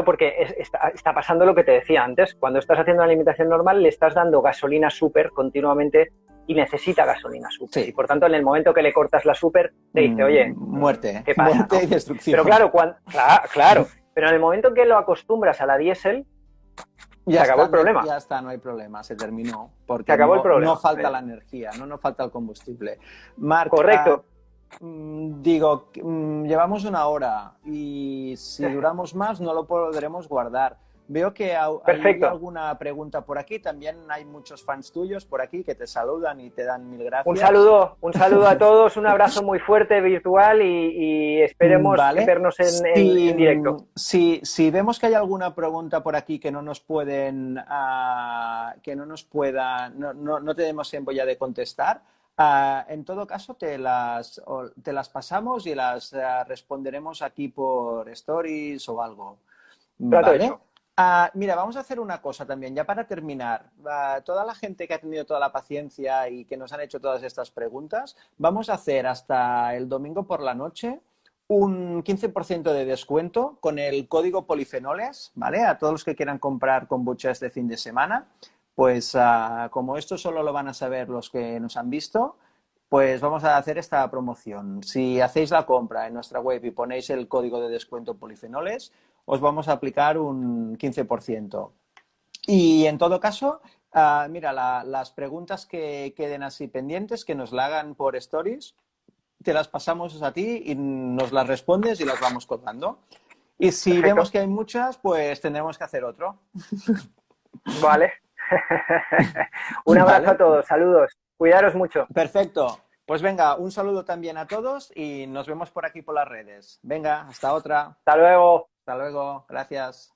porque está pasando lo que te decía antes. Cuando estás haciendo una alimentación normal, le estás dando gasolina súper continuamente y necesita gasolina súper. Sí. Y por tanto, en el momento que le cortas la súper, te dice, oye, muerte, ¿qué pasa? Muerte, ¿no? Y destrucción. Pero claro, pero en el momento que lo acostumbras a la diésel, se acabó el problema. Ya está, no hay problema, se terminó. Porque se acabó el problema. No falta la energía, no falta el combustible. Marc, correcto. Digo, llevamos 1 hora y si duramos más no lo podremos guardar. Veo que hay alguna pregunta por aquí. También hay muchos fans tuyos por aquí que te saludan y te dan 1000 gracias. Un saludo a todos, un abrazo muy fuerte virtual y esperemos vernos en directo. Si vemos que hay alguna pregunta por aquí que no tenemos tiempo ya de contestar, en todo caso te las pasamos y las responderemos aquí por stories o algo. ¿Vale? Mira, vamos a hacer una cosa también, ya para terminar. Toda la gente que ha tenido toda la paciencia y que nos han hecho todas estas preguntas, vamos a hacer hasta el domingo por la noche un 15% de descuento con el código polifenoles, ¿vale? A todos los que quieran comprar kombucha este fin de semana, pues como esto solo lo van a saber los que nos han visto, pues vamos a hacer esta promoción. Si hacéis la compra en nuestra web y ponéis el código de descuento polifenoles, os vamos a aplicar un 15%. Y en todo caso, mira, las preguntas que queden así pendientes, que nos la hagan por stories, te las pasamos a ti y nos las respondes y las vamos colgando. Y si vemos que hay muchas, pues tendremos que hacer otro. Vale. Un abrazo a todos, saludos. Cuidaros mucho. Perfecto. Pues venga, un saludo también a todos y nos vemos por aquí por las redes. Venga, hasta otra. Hasta luego. Hasta luego. Gracias.